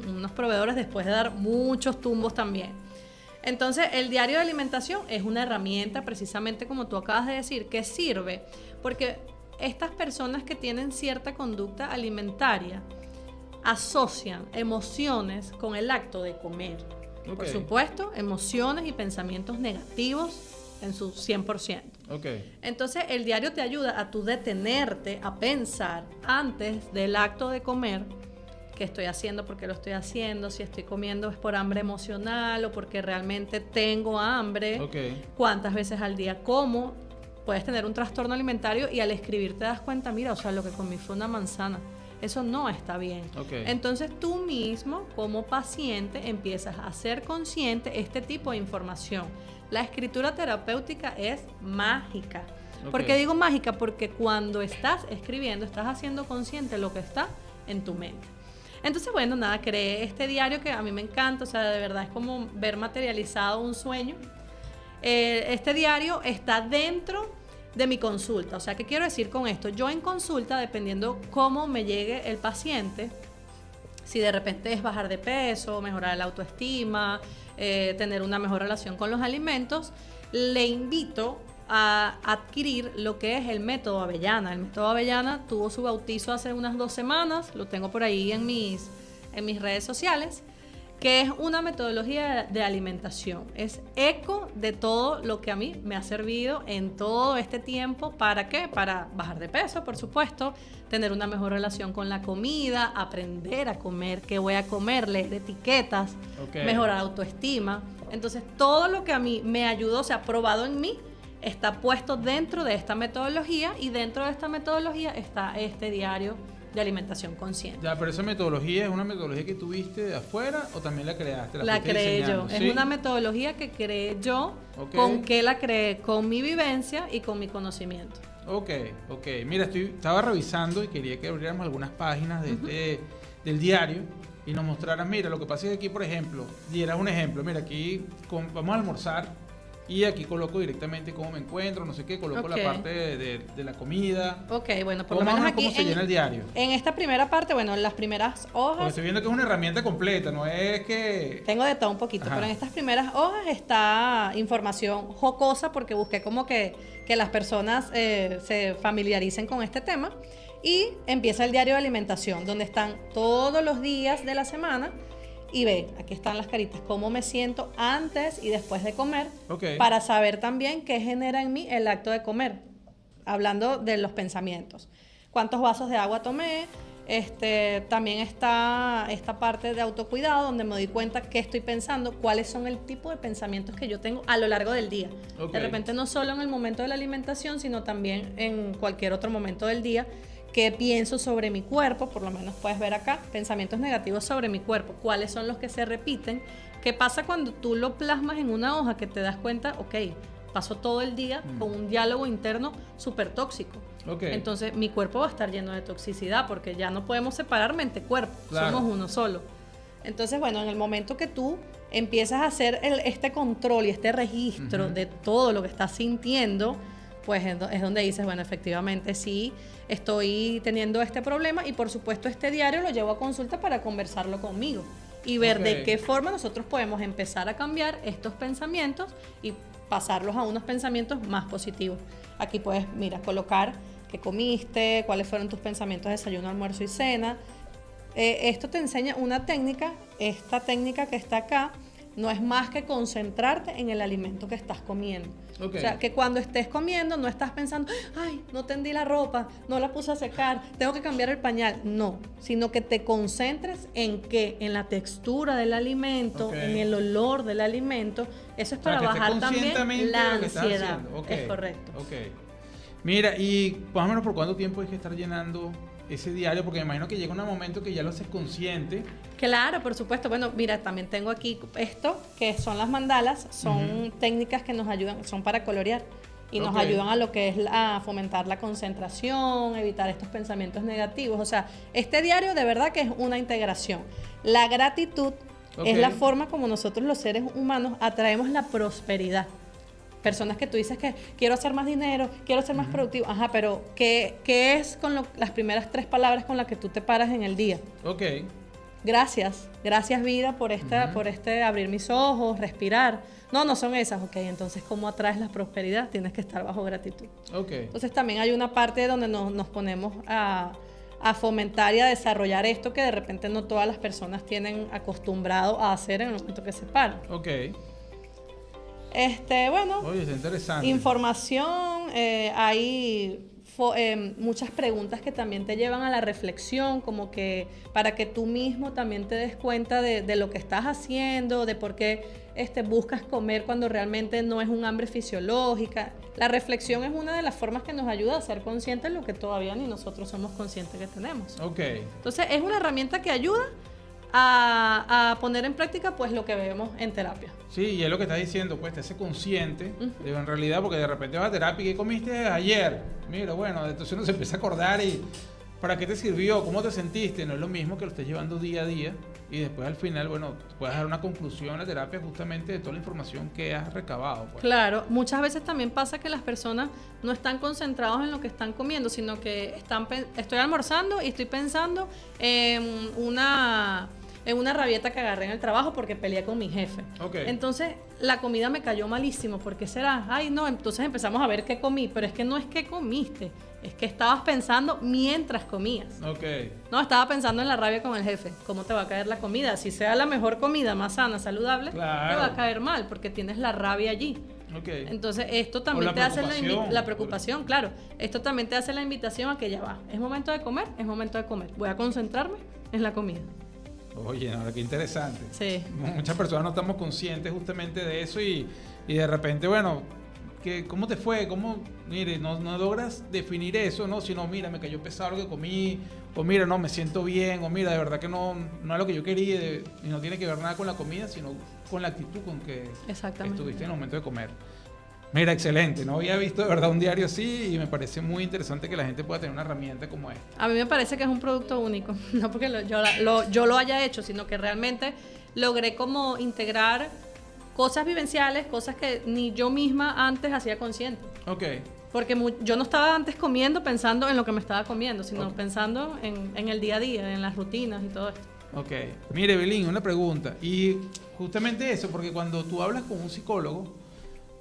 unos proveedores después de dar muchos tumbos también. Entonces, el diario de alimentación es una herramienta, precisamente como tú acabas de decir, que sirve porque estas personas que tienen cierta conducta alimentaria asocian emociones con el acto de comer. Okay. Por supuesto, emociones y pensamientos negativos en su 100%. Okay. Entonces, el diario te ayuda a tú detenerte, a pensar antes del acto de comer, qué estoy haciendo, por qué lo estoy haciendo, si estoy comiendo es por hambre emocional o porque realmente tengo hambre, okay. Cuántas veces al día como. Puedes tener un trastorno alimentario y al escribir te das cuenta, mira, o sea, lo que comí fue una manzana. Eso no está bien. Okay. Entonces tú mismo, como paciente, empiezas a ser consciente este tipo de información. La escritura terapéutica es mágica. Okay. ¿Por qué digo mágica? Porque cuando estás escribiendo, estás haciendo consciente lo que está en tu mente. Entonces, bueno, nada, creé este diario que a mí me encanta. O sea, de verdad es como ver materializado un sueño. Este diario está dentro de mi consulta. O sea, ¿qué quiero decir con esto? Yo en consulta, dependiendo cómo me llegue el paciente, si de repente es bajar de peso, mejorar la autoestima, tener una mejor relación con los alimentos, le invito a adquirir lo que es el método Avellana. El método Avellana tuvo su bautizo hace unas 2 semanas, lo tengo por ahí en mis redes sociales, que es una metodología de alimentación. Es eco de todo lo que a mí me ha servido en todo este tiempo. ¿Para qué? Para bajar de peso, por supuesto, tener una mejor relación con la comida, aprender a comer, qué voy a comer, leer etiquetas, okay. Mejorar autoestima. Entonces, todo lo que a mí me ayudó, o sea, probado en mí, está puesto dentro de esta metodología, y dentro de esta metodología está este diario de alimentación consciente. Ya, pero esa metodología es una metodología que tuviste de afuera o también la creaste? La creé yo. ¿Sí? Es una metodología que creé yo. Okay. ¿Con qué la creé? Con mi vivencia y con mi conocimiento. Ok. Mira, estaba revisando y quería que abriéramos algunas páginas de del diario y nos mostraras, mira, lo que pasa es que aquí, por ejemplo, dieras un ejemplo, mira, aquí vamos a almorzar. Y aquí coloco directamente cómo me encuentro, no sé qué, coloco la parte de la comida. Ok, bueno, por lo menos aquí ¿cómo se llena el diario? En esta primera parte, bueno, en las primeras hojas... Porque estoy viendo que es una herramienta completa, no es que... Tengo de todo un poquito, pero en estas primeras hojas está información jocosa, porque busqué como que las personas se familiaricen con este tema. Y empieza el diario de alimentación, donde están todos los días de la semana. Y ve, aquí están las caritas, cómo me siento antes y después de comer, okay. Para saber también qué genera en mí el acto de comer, hablando de los pensamientos. ¿Cuántos vasos de agua tomé? También está esta parte de autocuidado, donde me doy cuenta qué estoy pensando, cuáles son el tipo de pensamientos que yo tengo a lo largo del día. Okay. De repente no solo en el momento de la alimentación, sino también en cualquier otro momento del día. ¿Qué pienso sobre mi cuerpo? Por lo menos puedes ver acá, pensamientos negativos sobre mi cuerpo. ¿Cuáles son los que se repiten? ¿Qué pasa cuando tú lo plasmas en una hoja que te das cuenta, ok, paso todo el día con un diálogo interno súper tóxico. Entonces mi cuerpo va a estar lleno de toxicidad porque ya no podemos separar mente-cuerpo, somos uno solo. Entonces, bueno, en el momento que tú empiezas a hacer este control y este registro de todo lo que estás sintiendo, pues es donde dices, bueno, efectivamente sí, estoy teniendo este problema y por supuesto este diario lo llevo a consulta para conversarlo conmigo y ver de qué forma nosotros podemos empezar a cambiar estos pensamientos y pasarlos a unos pensamientos más positivos. Aquí puedes, mira, colocar qué comiste, cuáles fueron tus pensamientos de desayuno, almuerzo y cena. Esto te enseña una técnica, esta técnica que está acá, no es más que concentrarte en el alimento que estás comiendo. O sea, que cuando estés comiendo no estás pensando, ay, no tendí la ropa, no la puse a secar, tengo que cambiar el pañal. No, sino que te concentres en qué, en la textura del alimento, en el olor del alimento. Eso es para bajar también la ansiedad. Es correcto. Mira, y más o menos por cuánto tiempo hay que estar llenando ese diario, porque me imagino que llega un momento que ya lo haces consciente. Claro, por supuesto. Bueno, mira, también tengo aquí esto, que son las mandalas, son técnicas que nos ayudan, son para colorear y nos ayudan a lo que es a fomentar la concentración, evitar estos pensamientos negativos. O sea, este diario de verdad que es una integración. La gratitud es la forma como nosotros los seres humanos atraemos la prosperidad. Personas que tú dices que quiero hacer más dinero, quiero ser más productivo. Ajá, pero ¿qué es con las primeras 3 palabras con las que tú te paras en el día? Gracias vida por abrir mis ojos, respirar. No son esas. Entonces, ¿cómo atraes la prosperidad? Tienes que estar bajo gratitud. Entonces, también hay una parte donde nos ponemos a fomentar y a desarrollar esto que de repente no todas las personas tienen acostumbrado a hacer en el momento que se paran. Bueno, oye, es interesante. Información, hay muchas preguntas que también te llevan a la reflexión, como que para que tú mismo también te des cuenta de lo que estás haciendo, de por qué buscas comer cuando realmente no es un hambre fisiológica. La reflexión es una de las formas que nos ayuda a ser conscientes de lo que todavía ni nosotros somos conscientes que tenemos. Entonces es una herramienta que ayuda a poner en práctica pues lo que vemos en terapia. Sí, y es lo que estás diciendo, pues te hace consciente de en realidad, porque de repente vas a terapia y ¿qué comiste ayer? Mira, bueno, entonces uno se empieza a acordar y ¿para qué te sirvió? ¿Cómo te sentiste? No es lo mismo que lo estés llevando día a día y después al final, bueno, puedes dar una conclusión a la terapia justamente de toda la información que has recabado. Pues. Claro, muchas veces también pasa que las personas no están concentrados en lo que están comiendo, sino que estoy almorzando y estoy pensando en una rabieta que agarré en el trabajo porque peleé con mi jefe. Entonces, la comida me cayó malísimo. ¿Por qué será? Ay, no. Entonces empezamos a ver qué comí. Pero es que no es que comiste. Es que estabas pensando mientras comías. No, estaba pensando en la rabia con el jefe. ¿Cómo te va a caer la comida? Si sea la mejor comida, más sana, saludable, te va a caer mal porque tienes la rabia allí. Entonces, esto también te hace la preocupación, claro. Esto también te hace la invitación a que ya va. Es momento de comer, es momento de comer. Voy a concentrarme en la comida. Oye, ahora qué interesante. Sí. Muchas personas no estamos conscientes justamente de eso y de repente, bueno, ¿cómo te fue? Mire, no logras definir eso, ¿no? Sino, mira, me cayó pesado lo que comí, o mira, no, me siento bien, o mira, de verdad que no es lo que yo quería, y no tiene que ver nada con la comida, sino con la actitud con que estuviste en el momento de comer. Mira, excelente. No había visto de verdad un diario así y me parece muy interesante que la gente pueda tener una herramienta como esta. A mí me parece que es un producto único. No porque yo lo haya hecho, sino que realmente logré como integrar cosas vivenciales, cosas que ni yo misma antes hacía consciente. Porque yo no estaba antes comiendo pensando en lo que me estaba comiendo, sino pensando en el día a día, en las rutinas y todo esto. Mire, Evelyn, una pregunta. Y justamente eso, porque cuando tú hablas con un psicólogo,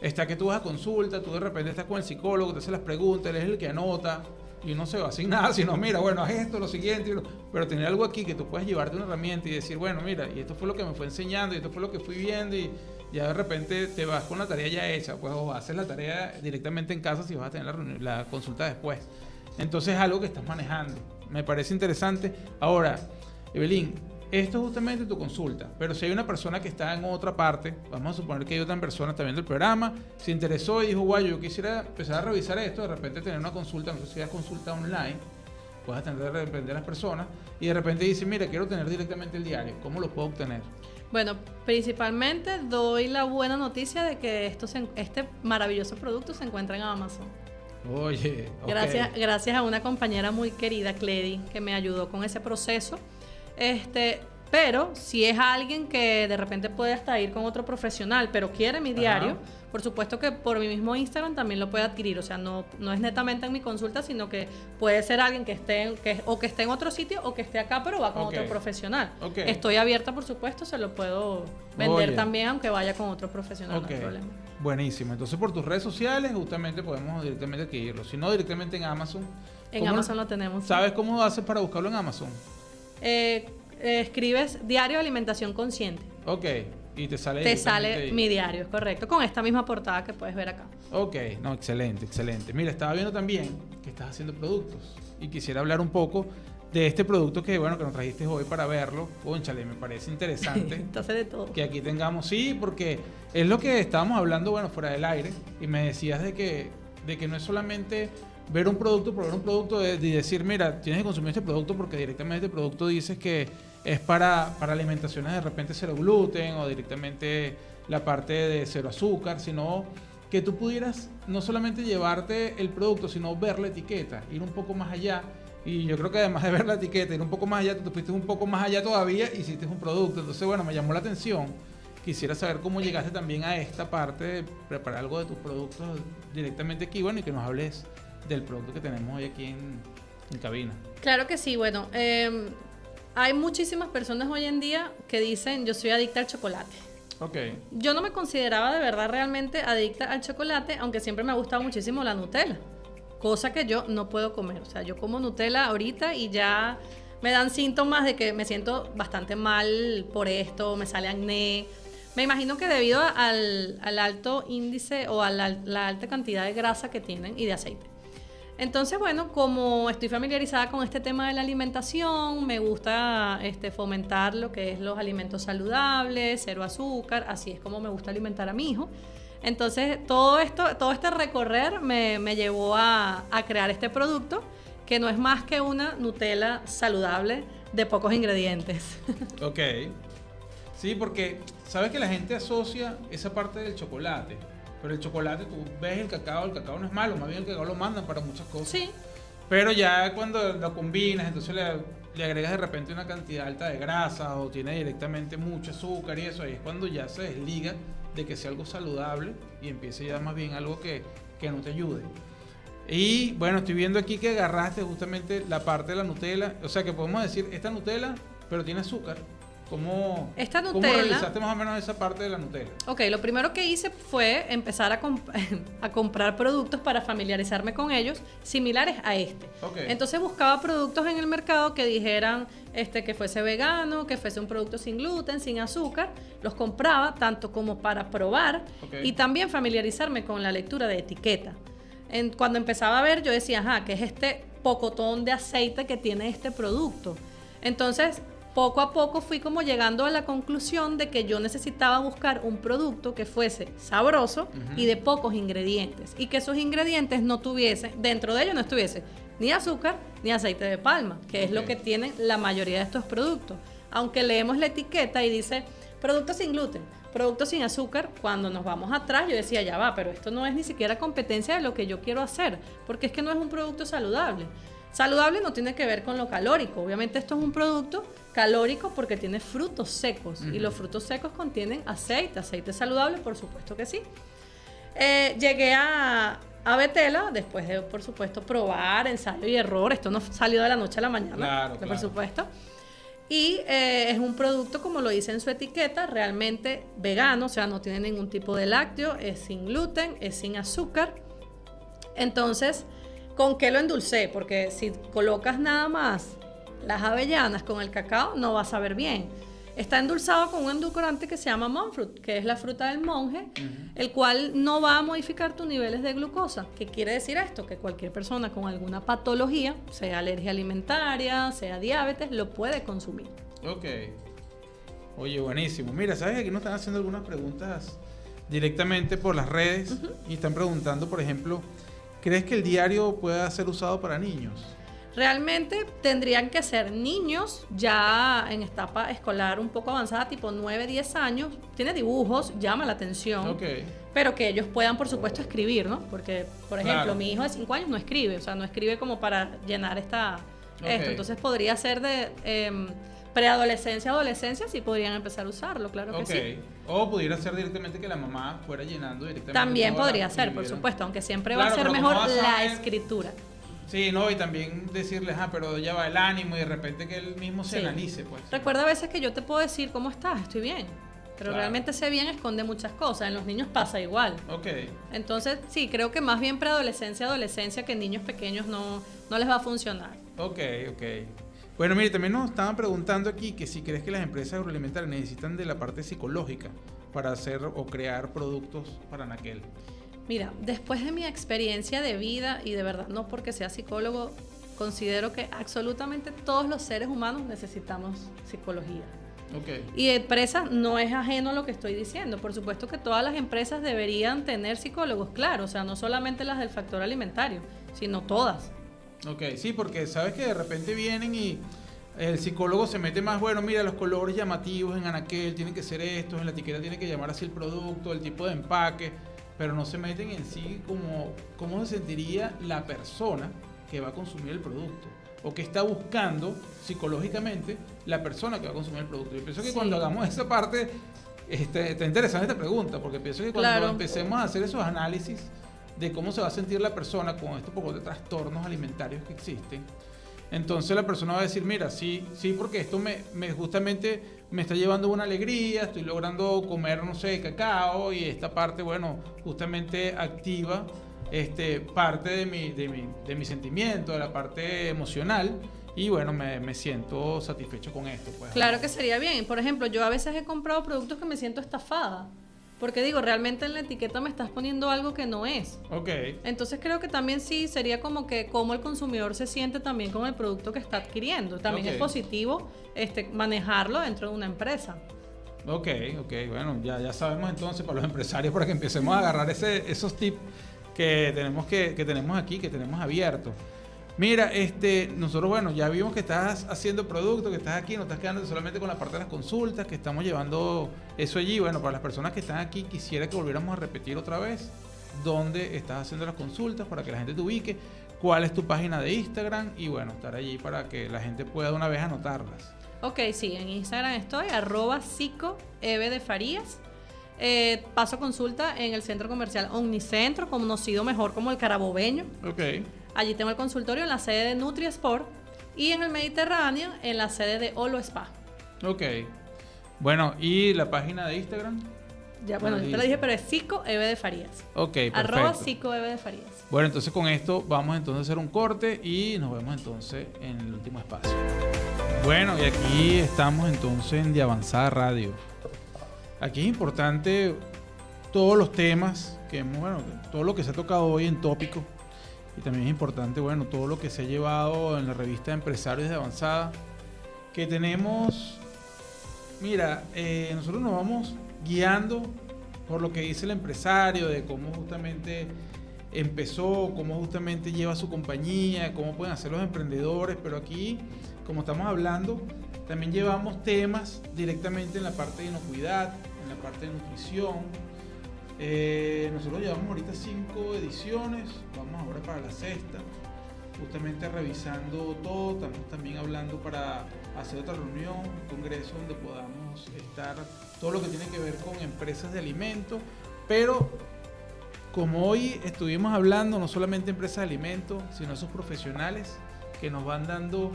está que tú vas a consulta, tú de repente estás con el psicólogo, te hace las preguntas, él es el que anota y no se va sin nada, sino mira, bueno, haz esto, lo siguiente, pero tener algo aquí que tú puedas llevarte una herramienta y decir, bueno, mira, y esto fue lo que me fue enseñando y esto fue lo que fui viendo y ya de repente te vas con la tarea ya hecha, pues o haces la tarea directamente en casa si vas a tener la consulta después. Entonces es algo que estás manejando. Me parece interesante. Ahora, Evelyn, esto es justamente tu consulta, pero si hay una persona que está en otra parte, vamos a suponer que hay otra persona está viendo el programa, se interesó y dijo, guay, yo quisiera empezar a revisar esto, de repente tener una consulta, no sé si es consulta online puedas atender de repente a las personas y de repente dicen, mira, quiero tener directamente el diario, ¿cómo lo puedo obtener? Bueno, principalmente doy la buena noticia de que este maravilloso producto se encuentra en Amazon. Oye, okay. Gracias a una compañera muy querida, Cledy, que me ayudó con ese proceso. Pero si es alguien que de repente puede hasta ir con otro profesional, pero quiere mi diario, por supuesto que por mi mismo Instagram también lo puede adquirir. O sea, no es netamente en mi consulta, sino que puede ser alguien que esté en otro sitio o que esté acá, pero va con otro profesional. Estoy abierta, por supuesto, se lo puedo vender también, aunque vaya con otro profesional, no hay problema. Buenísimo. Entonces, por tus redes sociales, justamente podemos directamente adquirirlo. Si no, directamente en Amazon. En Amazon lo tenemos. ¿Sabes cómo haces para buscarlo en Amazon? Escribes Diario de Alimentación Consciente. Ok, y te sale ahí. Mi diario, correcto, con esta misma portada que puedes ver acá. Ok, no, excelente. Mira, estaba viendo también que estás haciendo productos y quisiera hablar un poco de este producto que nos trajiste hoy para verlo. Cónchale, me parece interesante. Entonces de todo. Que aquí tengamos, sí, porque es lo que estábamos hablando, fuera del aire, y me decías de que no es solamente ver un producto, probar un producto, de decir, mira, tienes que consumir este producto porque directamente este producto dices que es para alimentaciones de repente cero gluten o directamente la parte de cero azúcar, sino que tú pudieras no solamente llevarte el producto, sino ver la etiqueta, ir un poco más allá. Y yo creo que además de ver la etiqueta, ir un poco más allá, tú fuiste un poco más allá todavía y hiciste un producto. Entonces, me llamó la atención. Quisiera saber cómo llegaste también a esta parte de preparar algo de tus productos directamente aquí, y que nos hables del producto que tenemos hoy aquí en cabina. Claro que sí, hay muchísimas personas hoy en día que dicen, yo soy adicta al chocolate. Okay. Yo no me consideraba de verdad realmente adicta al chocolate, aunque siempre me ha gustado muchísimo la Nutella, cosa que yo no puedo comer. O sea, yo como Nutella ahorita y ya me dan síntomas de que me siento bastante mal por esto, me sale acné. Me imagino que debido al alto índice o a la alta cantidad de grasa que tienen y de aceite. Entonces, como estoy familiarizada con este tema de la alimentación, me gusta fomentar lo que es los alimentos saludables, cero azúcar, así es como me gusta alimentar a mi hijo. Entonces, todo este recorrer me llevó a crear este producto, que no es más que una Nutella saludable de pocos ingredientes. Ok. Sí, porque sabes que la gente asocia esa parte del chocolate. Pero el chocolate, tú ves el cacao no es malo, más bien el cacao lo mandan para muchas cosas. Sí. Pero ya cuando lo combinas, entonces le agregas de repente una cantidad alta de grasa o tiene directamente mucho azúcar y eso, ahí es cuando ya se desliga de que sea algo saludable y empieza ya más bien algo que no te ayude. Y estoy viendo aquí que agarraste justamente la parte de la Nutella, o sea que podemos decir, esta Nutella, pero tiene azúcar. ¿Cómo realizaste más o menos esa parte de la Nutella? Ok, lo primero que hice fue empezar a comprar productos para familiarizarme con ellos similares a este. Okay. Entonces buscaba productos en el mercado que dijeran que fuese vegano, que fuese un producto sin gluten, sin azúcar. Los compraba tanto como para probar y también familiarizarme con la lectura de etiqueta. Cuando empezaba a ver, yo decía, ¿qué es este pocotón de aceite que tiene este producto? Entonces, poco a poco fui como llegando a la conclusión de que yo necesitaba buscar un producto que fuese sabroso y de pocos ingredientes, y que esos ingredientes dentro de ellos no estuviese ni azúcar ni aceite de palma, que es lo que tienen la mayoría de estos productos. Aunque leemos la etiqueta y dice producto sin gluten, producto sin azúcar, cuando nos vamos atrás yo decía, ya va, pero esto no es ni siquiera competencia de lo que yo quiero hacer, porque es que no es un producto saludable. Saludable no tiene que ver con lo calórico. Obviamente esto es un producto calórico porque tiene frutos secos. Y los frutos secos contienen aceite saludable, por supuesto que sí. Llegué a Betela después de, por supuesto, probar, ensayo y error. Esto no salió de la noche a la mañana, claro. Por supuesto. Y es un producto, como lo dice en su etiqueta, realmente vegano, o sea, no tiene ningún tipo de lácteo, es sin gluten, es sin azúcar. Entonces, ¿con qué lo endulcé? Porque si colocas nada más las avellanas con el cacao, no va a saber bien. Está endulzado con un endulcorante que se llama monk fruit, que es la fruta del monje, el cual no va a modificar tus niveles de glucosa. ¿Qué quiere decir esto? Que cualquier persona con alguna patología, sea alergia alimentaria, sea diabetes, lo puede consumir. Ok. Oye, buenísimo. Mira, ¿sabes que aquí nos están haciendo algunas preguntas directamente por las redes? Y están preguntando, por ejemplo, ¿crees que el diario pueda ser usado para niños? Realmente tendrían que ser niños ya en etapa escolar un poco avanzada, tipo 9, 10 años. Tiene dibujos, llama la atención. Ok. Pero que ellos puedan, por supuesto, escribir, ¿no? Porque, por ejemplo, Claro. mi hijo de 5 años no escribe, o sea, no escribe como para llenar esto. Ok. Entonces podría ser de preadolescencia, adolescencia, sí podrían empezar a usarlo, claro que Ok. sí. O pudiera ser directamente que la mamá fuera llenando directamente. También toda la- podría y ser, por viera. supuesto, aunque siempre Claro, va a ser pero mejor ¿cómo vas a la ver? escritura. Sí, no, y también decirles, pero ya va el ánimo y de repente que él mismo se Sí. analice, pues. Recuerda a veces que yo te puedo decir, ¿cómo estás? Estoy bien. Pero Claro. realmente ese bien esconde muchas cosas. En los niños pasa igual. Ok. Entonces, sí, creo que más bien preadolescencia, adolescencia, que en niños pequeños no les va a funcionar. Ok. Bueno, mire, también nos estaban preguntando aquí que si crees que las empresas agroalimentarias necesitan de la parte psicológica para hacer o crear productos para Anaquel. Mira, después de mi experiencia de vida, y de verdad no porque sea psicólogo, considero que absolutamente todos los seres humanos necesitamos psicología. Ok. Y empresas no es ajeno a lo que estoy diciendo. Por supuesto que todas las empresas deberían tener psicólogos, claro, o sea, no solamente las del factor alimentario, sino todas. Ok, sí, porque sabes que de repente vienen y el psicólogo se mete más, bueno, mira, los colores llamativos en anaquel tienen que ser estos, en la etiqueta tiene que llamar así el producto, el tipo de empaque, pero no se meten en sí como cómo se sentiría la persona que va a consumir el producto o que está buscando psicológicamente la persona que va a consumir el producto. Yo pienso que Sí. cuando hagamos esa parte, está interesante esta pregunta, porque pienso que cuando Claro. empecemos a hacer esos análisis de cómo se va a sentir la persona con estos pocos de trastornos alimentarios que existen, entonces la persona va a decir, mira, sí, porque esto me justamente me está llevando una alegría, estoy logrando comer, no sé, cacao, y esta parte, bueno, justamente activa parte de mi sentimiento, de la parte emocional, y bueno, me siento satisfecho con esto. Pues. Claro que sería bien. Por ejemplo, yo a veces he comprado productos que me siento estafada. Porque digo, realmente en la etiqueta me estás poniendo algo que no es. Ok. Entonces creo que también sí sería como que cómo el consumidor se siente también con el producto que está adquiriendo. También Ok. es positivo manejarlo dentro de una empresa. Ok, bueno, ya sabemos entonces para los empresarios para que empecemos a agarrar esos tips que tenemos aquí, que tenemos abiertos. Mira, nosotros, bueno, ya vimos que estás haciendo producto, que estás aquí, no estás quedando solamente con la parte de las consultas, que estamos llevando eso allí. Bueno, para las personas que están aquí, quisiera que volviéramos a repetir otra vez dónde estás haciendo las consultas para que la gente te ubique, cuál es tu página de Instagram y bueno, estar allí para que la gente pueda de una vez anotarlas. Ok, sí, en Instagram estoy, @psicoevedefarías. Paso consulta en el centro comercial Omnicentro, conocido mejor como el Carabobeño. Ok. Allí tengo el consultorio en la sede de NutriSport y en el Mediterráneo en la sede de Olo Spa. Ok. Bueno, ¿y la página de Instagram? Ya, bueno, yo te lo dije, pero es psicoevedefarías. Ok, perfecto. @psicoevedefarías. Bueno, entonces con esto vamos entonces a hacer un corte y nos vemos entonces en el último espacio. Bueno, y aquí estamos entonces en De Avanzada Radio. Aquí es importante todos los temas todo lo que se ha tocado hoy en tópico. Y también es importante, bueno, todo lo que se ha llevado en la revista de Empresarios de Avanzada. Que tenemos, mira, nosotros nos vamos guiando por lo que dice el empresario, de cómo justamente empezó, cómo justamente lleva su compañía, cómo pueden hacer los emprendedores, pero aquí, como estamos hablando, también llevamos temas directamente en la parte de inocuidad, en la parte de nutrición. Nosotros llevamos ahorita 5 ediciones, vamos ahora para la 6ª, justamente revisando todo, estamos también hablando para hacer otra reunión, un congreso donde podamos estar todo lo que tiene que ver con empresas de alimentos, pero como hoy estuvimos hablando, no solamente empresas de alimentos, sino esos profesionales que nos van dando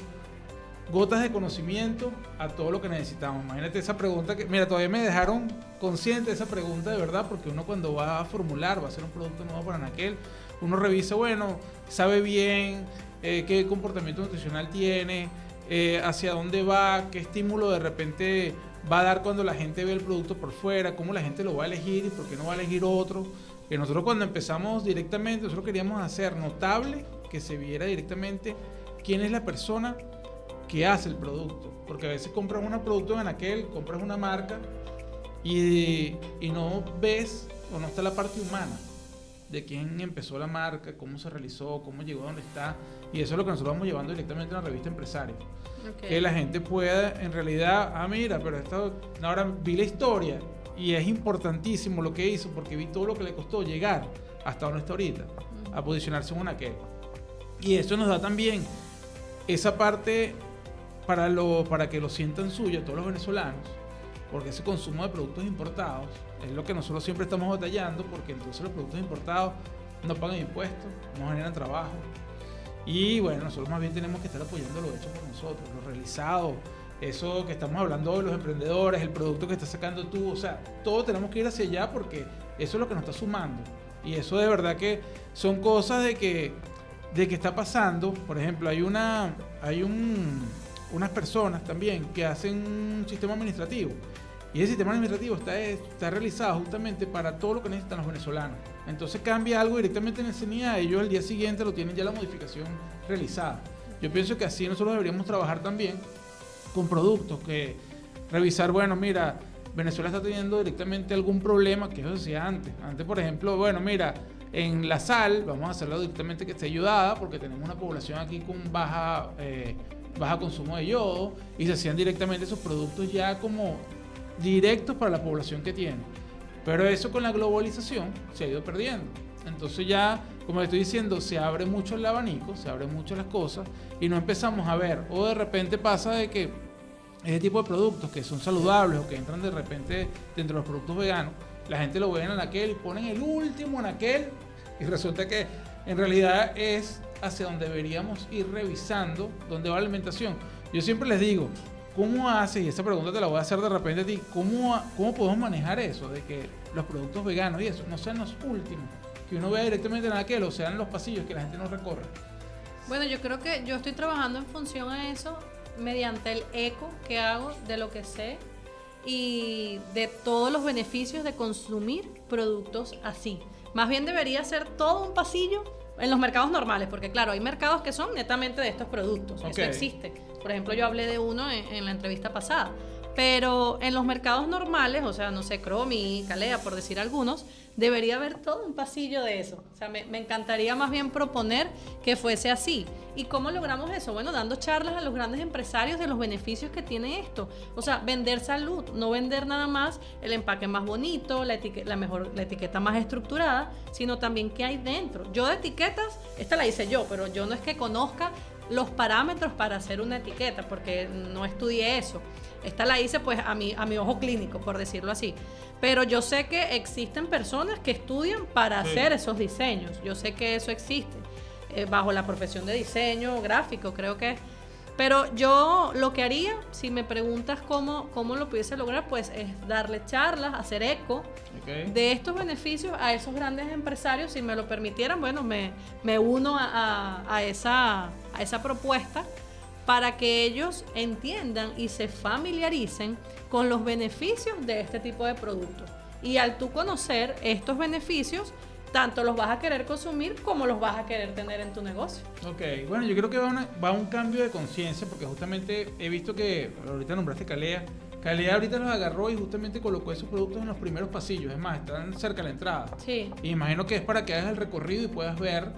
gotas de conocimiento a todo lo que necesitamos. Imagínate esa pregunta que, mira, todavía me dejaron consciente de esa pregunta de verdad, porque uno cuando va a formular, va a hacer un producto nuevo para Anaquel, uno revisa, bueno, sabe bien qué comportamiento nutricional tiene, hacia dónde va, qué estímulo de repente va a dar cuando la gente ve el producto por fuera, cómo la gente lo va a elegir y por qué no va a elegir otro. Que nosotros cuando empezamos directamente, nosotros queríamos hacer notable que se viera directamente quién es la persona que hace el producto, porque a veces compras un producto en Anaquel, compras una marca y no ves o no está la parte humana de quién empezó la marca, cómo se realizó, cómo llegó a donde está, Y eso es lo que nosotros vamos llevando directamente en la revista Empresario. Okay. Que la gente pueda, en realidad, mira, pero esto, ahora vi la historia y es importantísimo lo que hizo porque vi todo lo que le costó llegar hasta donde está ahorita, a posicionarse en una queja. Y eso nos da también esa parte para que lo sientan suyo todos los venezolanos, porque ese consumo de productos importados es lo que nosotros siempre estamos batallando, porque entonces los productos importados no pagan impuestos, no generan trabajo. Y bueno, nosotros más bien tenemos que estar apoyando lo hecho por nosotros, lo realizado, eso que estamos hablando de los emprendedores, el producto que estás sacando tú, o sea, todo tenemos que ir hacia allá porque eso es lo que nos está sumando. Y eso de verdad que son cosas de que está pasando. Por ejemplo, hay unas personas también que hacen un sistema administrativo. Y ese sistema administrativo está realizado justamente para todo lo que necesitan los venezolanos. Entonces cambia algo directamente en el CNIA, ellos al día siguiente lo tienen ya la modificación realizada. Yo pienso que así nosotros deberíamos trabajar también con productos, que revisar, bueno, mira, Venezuela está teniendo directamente algún problema, que eso decía antes. Antes, por ejemplo, bueno, mira, en la sal vamos a hacerla directamente que esté ayudada porque tenemos una población aquí con baja consumo de yodo y se hacían directamente esos productos ya como directos para la población que tiene. Pero eso con la globalización se ha ido perdiendo. Entonces ya, como le estoy diciendo, se abre mucho el abanico, se abren mucho las cosas y no empezamos a ver. O de repente pasa de que ese tipo de productos que son saludables o que entran de repente dentro de los productos veganos, la gente lo ve en aquel y ponen el último en aquel y resulta que en realidad es hacia donde deberíamos ir revisando dónde va la alimentación. Yo siempre les digo, ¿cómo hace? Y esa pregunta te la voy a hacer de repente a ti. ¿Cómo podemos manejar eso de que los productos veganos y eso no sean los últimos, que uno vea directamente en aquel o sean los pasillos que la gente no recorre? Bueno, yo creo que yo estoy trabajando en función a eso mediante el eco que hago de lo que sé y de todos los beneficios de consumir productos así. Más bien debería ser todo un pasillo en los mercados normales, porque claro, hay mercados que son netamente de estos productos, eso existe. Por ejemplo, yo hablé de uno en la entrevista pasada, pero en los mercados normales, o sea, no sé, Cromi, Calea, por decir algunos, debería haber todo un pasillo de eso. O sea, me encantaría más bien proponer que fuese así. ¿Y cómo logramos eso? Bueno, dando charlas a los grandes empresarios de los beneficios que tiene esto. O sea, vender salud, no vender nada más el empaque más bonito, la etiqueta más estructurada, sino también qué hay dentro. Yo de etiquetas, esta la hice yo, pero yo no es que conozca los parámetros para hacer una etiqueta, porque no estudié eso. Esta la hice pues a mi ojo clínico, por decirlo así. Pero yo sé que existen personas que estudian para hacer esos diseños. Yo sé que eso existe, bajo la profesión de diseño gráfico, creo que es. Pero yo lo que haría, si me preguntas cómo lo pudiese lograr, pues es darle charlas, hacer eco de estos beneficios a esos grandes empresarios. Si me lo permitieran, bueno, me uno a esa propuesta para que ellos entiendan y se familiaricen con los beneficios de este tipo de productos. Y al tú conocer estos beneficios, tanto los vas a querer consumir como los vas a querer tener en tu negocio. Ok, bueno, yo creo que va un cambio de conciencia, porque justamente he visto que, ahorita nombraste Calea ahorita los agarró y justamente colocó esos productos en los primeros pasillos, es más, están cerca de la entrada. Sí. Y imagino que es para que hagas el recorrido y puedas ver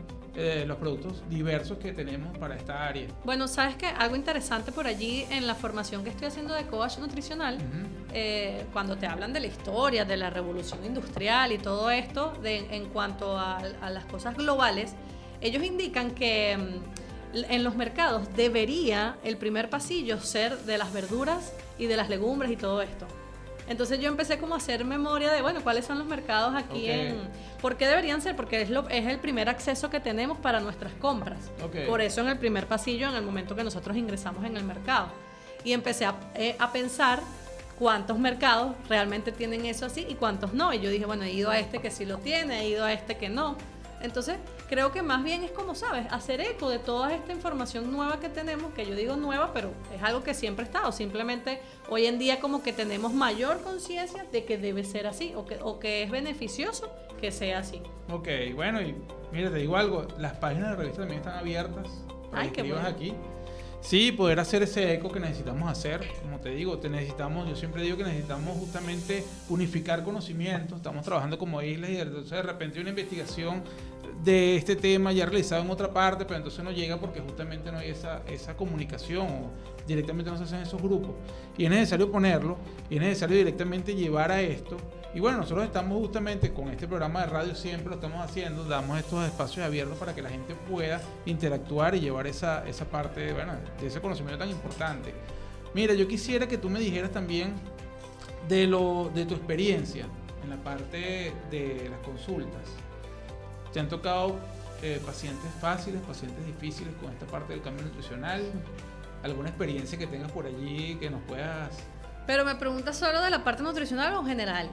los productos diversos que tenemos para esta área. Bueno, ¿sabes qué? Algo interesante por allí en la formación que estoy haciendo de coach nutricional, cuando te hablan de la historia, de la revolución industrial y todo esto, en cuanto a las cosas globales, ellos indican que en los mercados debería el primer pasillo ser de las verduras y de las legumbres y todo esto. Entonces yo empecé como a hacer memoria de, bueno, ¿cuáles son los mercados aquí ¿por qué deberían ser? Porque es el primer acceso que tenemos para nuestras compras. Por eso en el primer pasillo, en el momento que nosotros ingresamos en el mercado. Y empecé a pensar cuántos mercados realmente tienen eso así y cuántos no. Y yo dije, bueno, he ido a este que sí lo tiene, he ido a este que no. Entonces, creo que más bien es como, ¿sabes? Hacer eco de toda esta información nueva que tenemos, que yo digo nueva, pero es algo que siempre ha estado. Simplemente hoy en día como que tenemos mayor conciencia de que debe ser así o que es beneficioso que sea así. Ok, bueno, y mira, te digo algo, las páginas de revista también están abiertas para que escribas aquí. Sí, poder hacer ese eco que necesitamos hacer, como te digo, yo siempre digo que necesitamos justamente unificar conocimientos, estamos trabajando como islas y entonces de repente hay una investigación de este tema ya realizado en otra parte, pero entonces no llega porque justamente no hay esa comunicación o directamente no se hacen esos grupos. Y es necesario ponerlo, y es necesario directamente llevar a esto. Y bueno, nosotros estamos justamente con este programa de radio, siempre lo estamos haciendo, damos estos espacios abiertos para que la gente pueda interactuar y llevar esa parte, bueno, de ese conocimiento tan importante. Mira, yo quisiera que tú me dijeras también de tu experiencia en la parte de las consultas. ¿Te han tocado pacientes fáciles, pacientes difíciles con esta parte del cambio nutricional? ¿Alguna experiencia que tengas por allí que nos puedas...? Pero me preguntas solo de la parte nutricional o en general.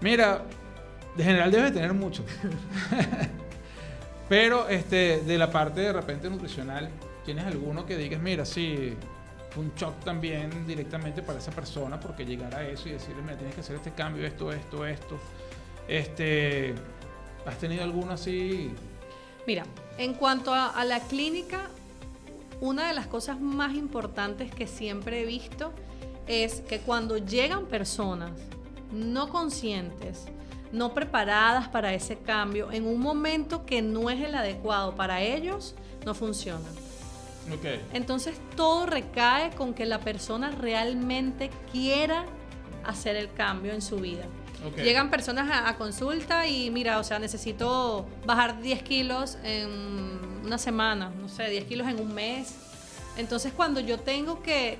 Mira, de general debes tener mucho. Pero de la parte de repente nutricional, ¿tienes alguno que digas, mira, sí, fue un shock también directamente para esa persona porque llegar a eso y decirle, mira, tienes que hacer este cambio, esto? ¿Has tenido alguno así? Mira, en cuanto a la clínica, una de las cosas más importantes que siempre he visto es que cuando llegan personas no conscientes, no preparadas para ese cambio, en un momento que no es el adecuado para ellos, no funciona. Okay. Entonces todo recae con que la persona realmente quiera hacer el cambio en su vida. Okay. Llegan personas a consulta y mira, o sea, necesito bajar 10 kilos en una semana, no sé, 10 kilos en un mes. Entonces cuando yo tengo que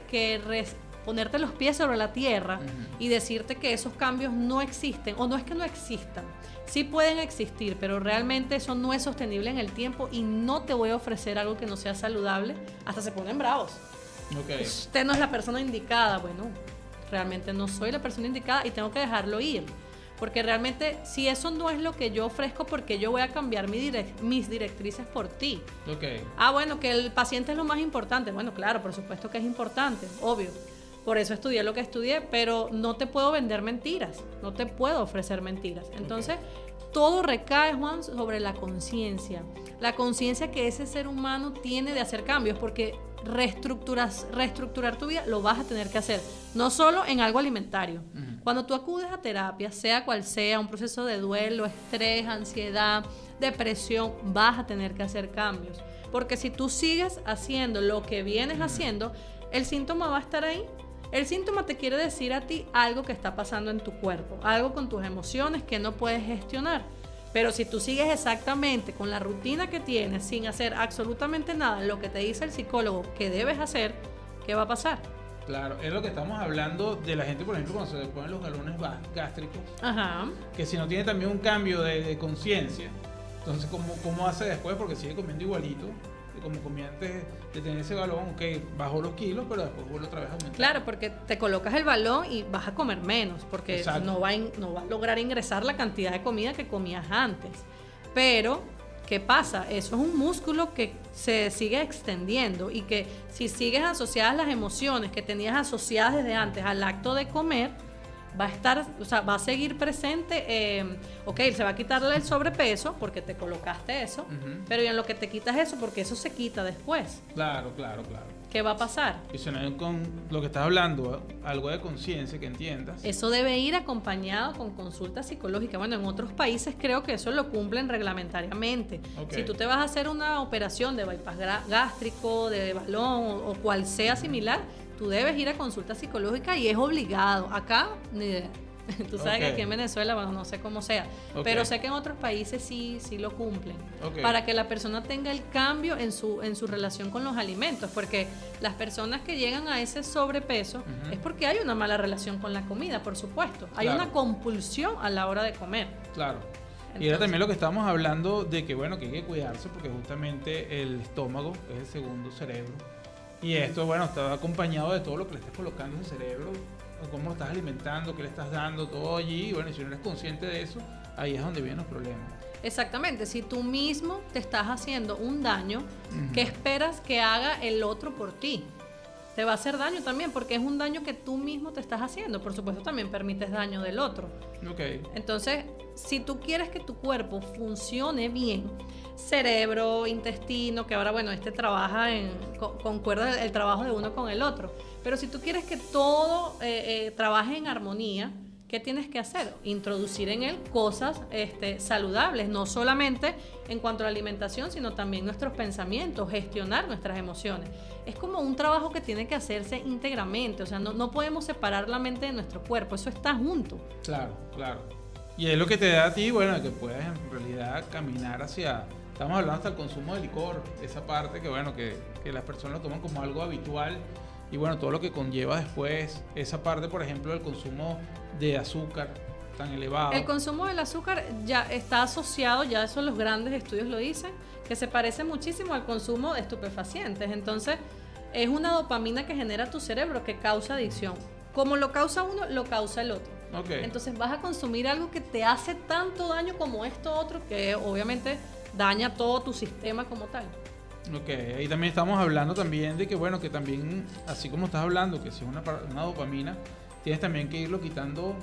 ponerte los pies sobre la tierra y decirte que esos cambios no existen, o no es que no existan, sí pueden existir, pero realmente eso no es sostenible en el tiempo y no te voy a ofrecer algo que no sea saludable, hasta se ponen bravos. Okay. Usted no es la persona indicada. Bueno, realmente no soy la persona indicada y tengo que dejarlo ir. Porque realmente, si eso no es lo que yo ofrezco, porque yo voy a cambiar mis directrices por ti. Okay. Bueno, que el paciente es lo más importante. Bueno, claro, por supuesto que es importante, obvio. Por eso estudié lo que estudié, pero no te puedo vender mentiras, no te puedo ofrecer mentiras. Entonces, todo recae, Juan, sobre la conciencia. La conciencia que ese ser humano tiene de hacer cambios, porque reestructurar tu vida lo vas a tener que hacer, no solo en algo alimentario. Cuando tú acudes a terapia, sea cual sea, un proceso de duelo, estrés, ansiedad, depresión, vas a tener que hacer cambios. Porque si tú sigues haciendo lo que vienes haciendo, el síntoma va a estar ahí. El síntoma te quiere decir a ti algo que está pasando en tu cuerpo, algo con tus emociones que no puedes gestionar. Pero si tú sigues exactamente con la rutina que tienes, sin hacer absolutamente nada, lo que te dice el psicólogo que debes hacer, ¿qué va a pasar? Claro, es lo que estamos hablando de la gente, por ejemplo, cuando se le ponen los galones gástricos. Ajá. Que si no tiene también un cambio de conciencia, entonces ¿cómo hace después? Porque sigue comiendo igualito, como comía antes de tener ese balón, que bajó los kilos, pero después vuelve otra vez a aumentar. Claro, porque te colocas el balón y vas a comer menos, porque no va a lograr ingresar la cantidad de comida que comías antes. Pero, ¿qué pasa? Eso es un músculo que se sigue extendiendo y que si sigues asociadas las emociones que tenías asociadas desde antes al acto de comer, va a estar, o sea, va a seguir presente. Se va a quitarle el sobrepeso porque te colocaste eso, pero y en lo que te quitas eso, porque eso se quita después. Claro. ¿Qué va a pasar? Y si no hay con lo que estás hablando, algo de conciencia que entiendas. Eso debe ir acompañado con consulta psicológica. Bueno, en otros países creo que eso lo cumplen reglamentariamente. Okay. Si tú te vas a hacer una operación de bypass gástrico, de balón o cual sea similar, tú debes ir a consulta psicológica y es obligado. Acá, ni idea. Tú sabes que aquí en Venezuela, bueno, no sé cómo sea, pero sé que en otros países sí lo cumplen. Para que la persona tenga el cambio en su relación con los alimentos, porque las personas que llegan a ese sobrepeso es porque hay una mala relación con la comida, por supuesto. Hay una compulsión a la hora de comer. Claro. Entonces, y era también lo que estábamos hablando de que, bueno, que hay que cuidarse porque justamente el estómago es el segundo cerebro. Y esto, bueno, está acompañado de todo lo que le estés colocando en el cerebro, cómo lo estás alimentando, qué le estás dando, todo allí. Y bueno, si no eres consciente de eso, ahí es donde vienen los problemas. Exactamente. Si tú mismo te estás haciendo un daño, ¿qué esperas que haga el otro por ti? Te va a hacer daño también, porque es un daño que tú mismo te estás haciendo. Por supuesto, también permites daño del otro. Entonces, si tú quieres que tu cuerpo funcione bien, cerebro, intestino, que ahora, bueno, trabaja concuerda el trabajo de uno con el otro. Pero si tú quieres que todo trabaje en armonía, ¿qué tienes que hacer? Introducir en él cosas saludables, no solamente en cuanto a la alimentación, sino también nuestros pensamientos, gestionar nuestras emociones. Es como un trabajo que tiene que hacerse íntegramente, o sea, no podemos separar la mente de nuestro cuerpo, eso está junto. Claro, claro. Y es lo que te da a ti, bueno, que puedes en realidad caminar hacia... Estamos hablando hasta el consumo de licor, esa parte que, bueno, que las personas lo toman como algo habitual. Y bueno, todo lo que conlleva después, esa parte, por ejemplo, del consumo de azúcar tan elevado. El consumo del azúcar ya está asociado, ya eso los grandes estudios lo dicen, que se parece muchísimo al consumo de estupefacientes. Entonces, es una dopamina que genera tu cerebro que causa adicción. Como lo causa uno, lo causa el otro. Okay. Entonces, vas a consumir algo que te hace tanto daño como esto otro, que obviamente daña todo tu sistema como tal. Ok, ahí también estamos hablando también de que, bueno, que también, así como estás hablando, que si es una dopamina, tienes también que irlo quitando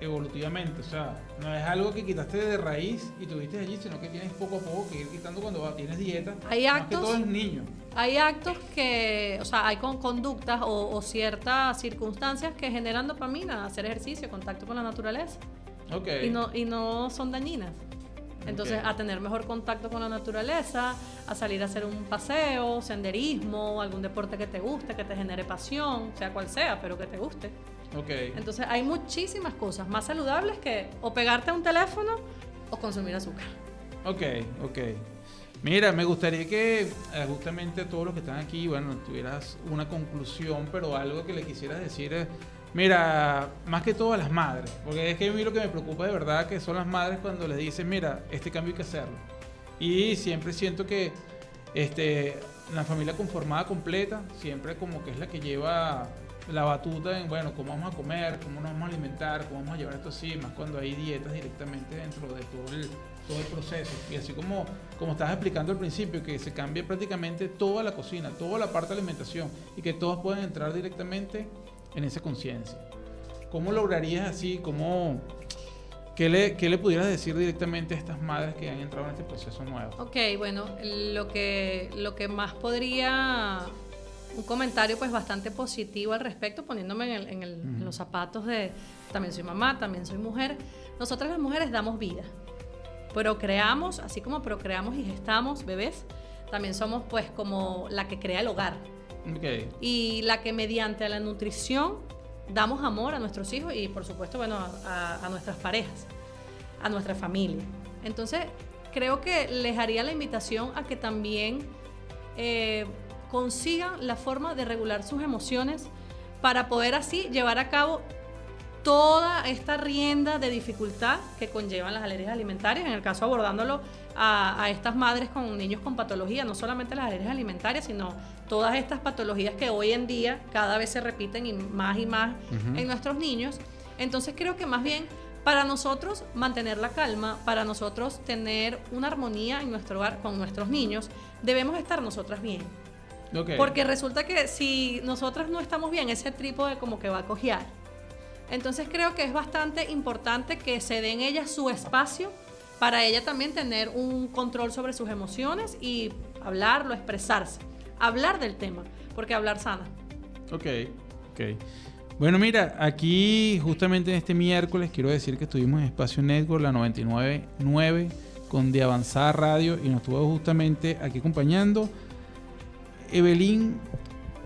evolutivamente. O sea, no es algo que quitaste de raíz y tuviste allí, sino que tienes poco a poco que ir quitando cuando tienes dieta. Hay actos, más que todo es niño. Hay actos que, o sea, hay conductas o ciertas circunstancias que generan dopamina, hacer ejercicio, contacto con la naturaleza. Okay. Y no son dañinas. Entonces, a tener mejor contacto con la naturaleza, a salir a hacer un paseo, senderismo, algún deporte que te guste, que te genere pasión, sea cual sea, pero que te guste. Okay. Entonces, hay muchísimas cosas más saludables que o pegarte a un teléfono o consumir azúcar. Ok. Mira, me gustaría que justamente todos los que están aquí, bueno, tuvieras una conclusión, pero algo que le quisieras decir. Mira, más que todo a las madres, porque es que a mí lo que me preocupa de verdad que son las madres cuando les dicen, mira, este cambio hay que hacerlo. Y siempre siento que la familia conformada completa, siempre como que es la que lleva la batuta en, bueno, cómo vamos a comer, cómo nos vamos a alimentar, cómo vamos a llevar esto así, más cuando hay dietas directamente dentro de todo el proceso. Y así como estabas explicando al principio, que se cambia prácticamente toda la cocina, toda la parte de alimentación, y que todos pueden entrar directamente en esa conciencia. ¿Cómo lograrías así? ¿Qué le pudieras decir directamente a estas madres que han entrado en este proceso nuevo? Ok, bueno, lo que más podría, un comentario pues bastante positivo al respecto, poniéndome en los zapatos de, también soy mamá, también soy mujer. Nosotras las mujeres damos vida, procreamos, así como procreamos y gestamos bebés, también somos pues como la que crea el hogar. Okay. Y la que mediante la nutrición damos amor a nuestros hijos y por supuesto, bueno, a nuestras parejas, a nuestra familia. Entonces, creo que les haría la invitación a que también consigan la forma de regular sus emociones para poder así llevar a cabo toda esta rienda de dificultad que conllevan las alergias alimentarias, en el caso abordándolo a estas madres con niños con patología, no solamente las alergias alimentarias, sino todas estas patologías que hoy en día cada vez se repiten y más en nuestros niños. Entonces creo que más bien para nosotros mantener la calma, para nosotros tener una armonía en nuestro hogar con nuestros niños, debemos estar nosotras bien. Okay. Porque resulta que si nosotras no estamos bien, ese trípode como que va a cojear. Entonces creo que es bastante importante que se den ellas su espacio para ella también tener un control sobre sus emociones y hablarlo, expresarse, hablar del tema, porque hablar sana. Ok. Bueno, mira, aquí justamente en este miércoles quiero decir que estuvimos en Espacio Network, la 99.9, con De Avanzada Radio, y nos estuvo justamente aquí acompañando Evelyn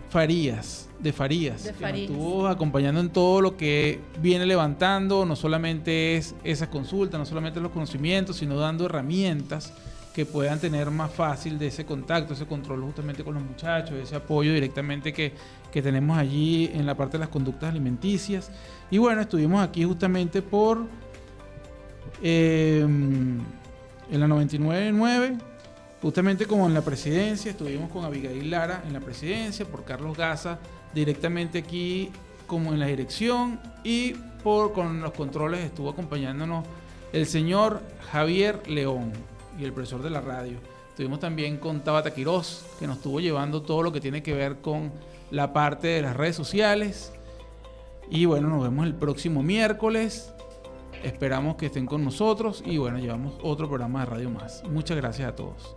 Farías, de Farías, que nos estuvo acompañando en todo lo que viene levantando. No solamente es esas consultas, no solamente los conocimientos, sino dando herramientas que puedan tener más fácil de ese contacto, ese control justamente con los muchachos, ese apoyo directamente que tenemos allí en la parte de las conductas alimenticias. Y bueno, estuvimos aquí justamente por en la 99.9, justamente como en la presidencia. Estuvimos con Abigail Lara en la presidencia, por Carlos Gaza directamente aquí como en la dirección, y con los controles estuvo acompañándonos el señor Javier León y el profesor de la radio. Estuvimos también con Tabata Quiroz, que nos estuvo llevando todo lo que tiene que ver con la parte de las redes sociales. Y bueno, nos vemos el próximo miércoles. Esperamos que estén con nosotros y bueno, llevamos otro programa de radio más. Muchas gracias a todos.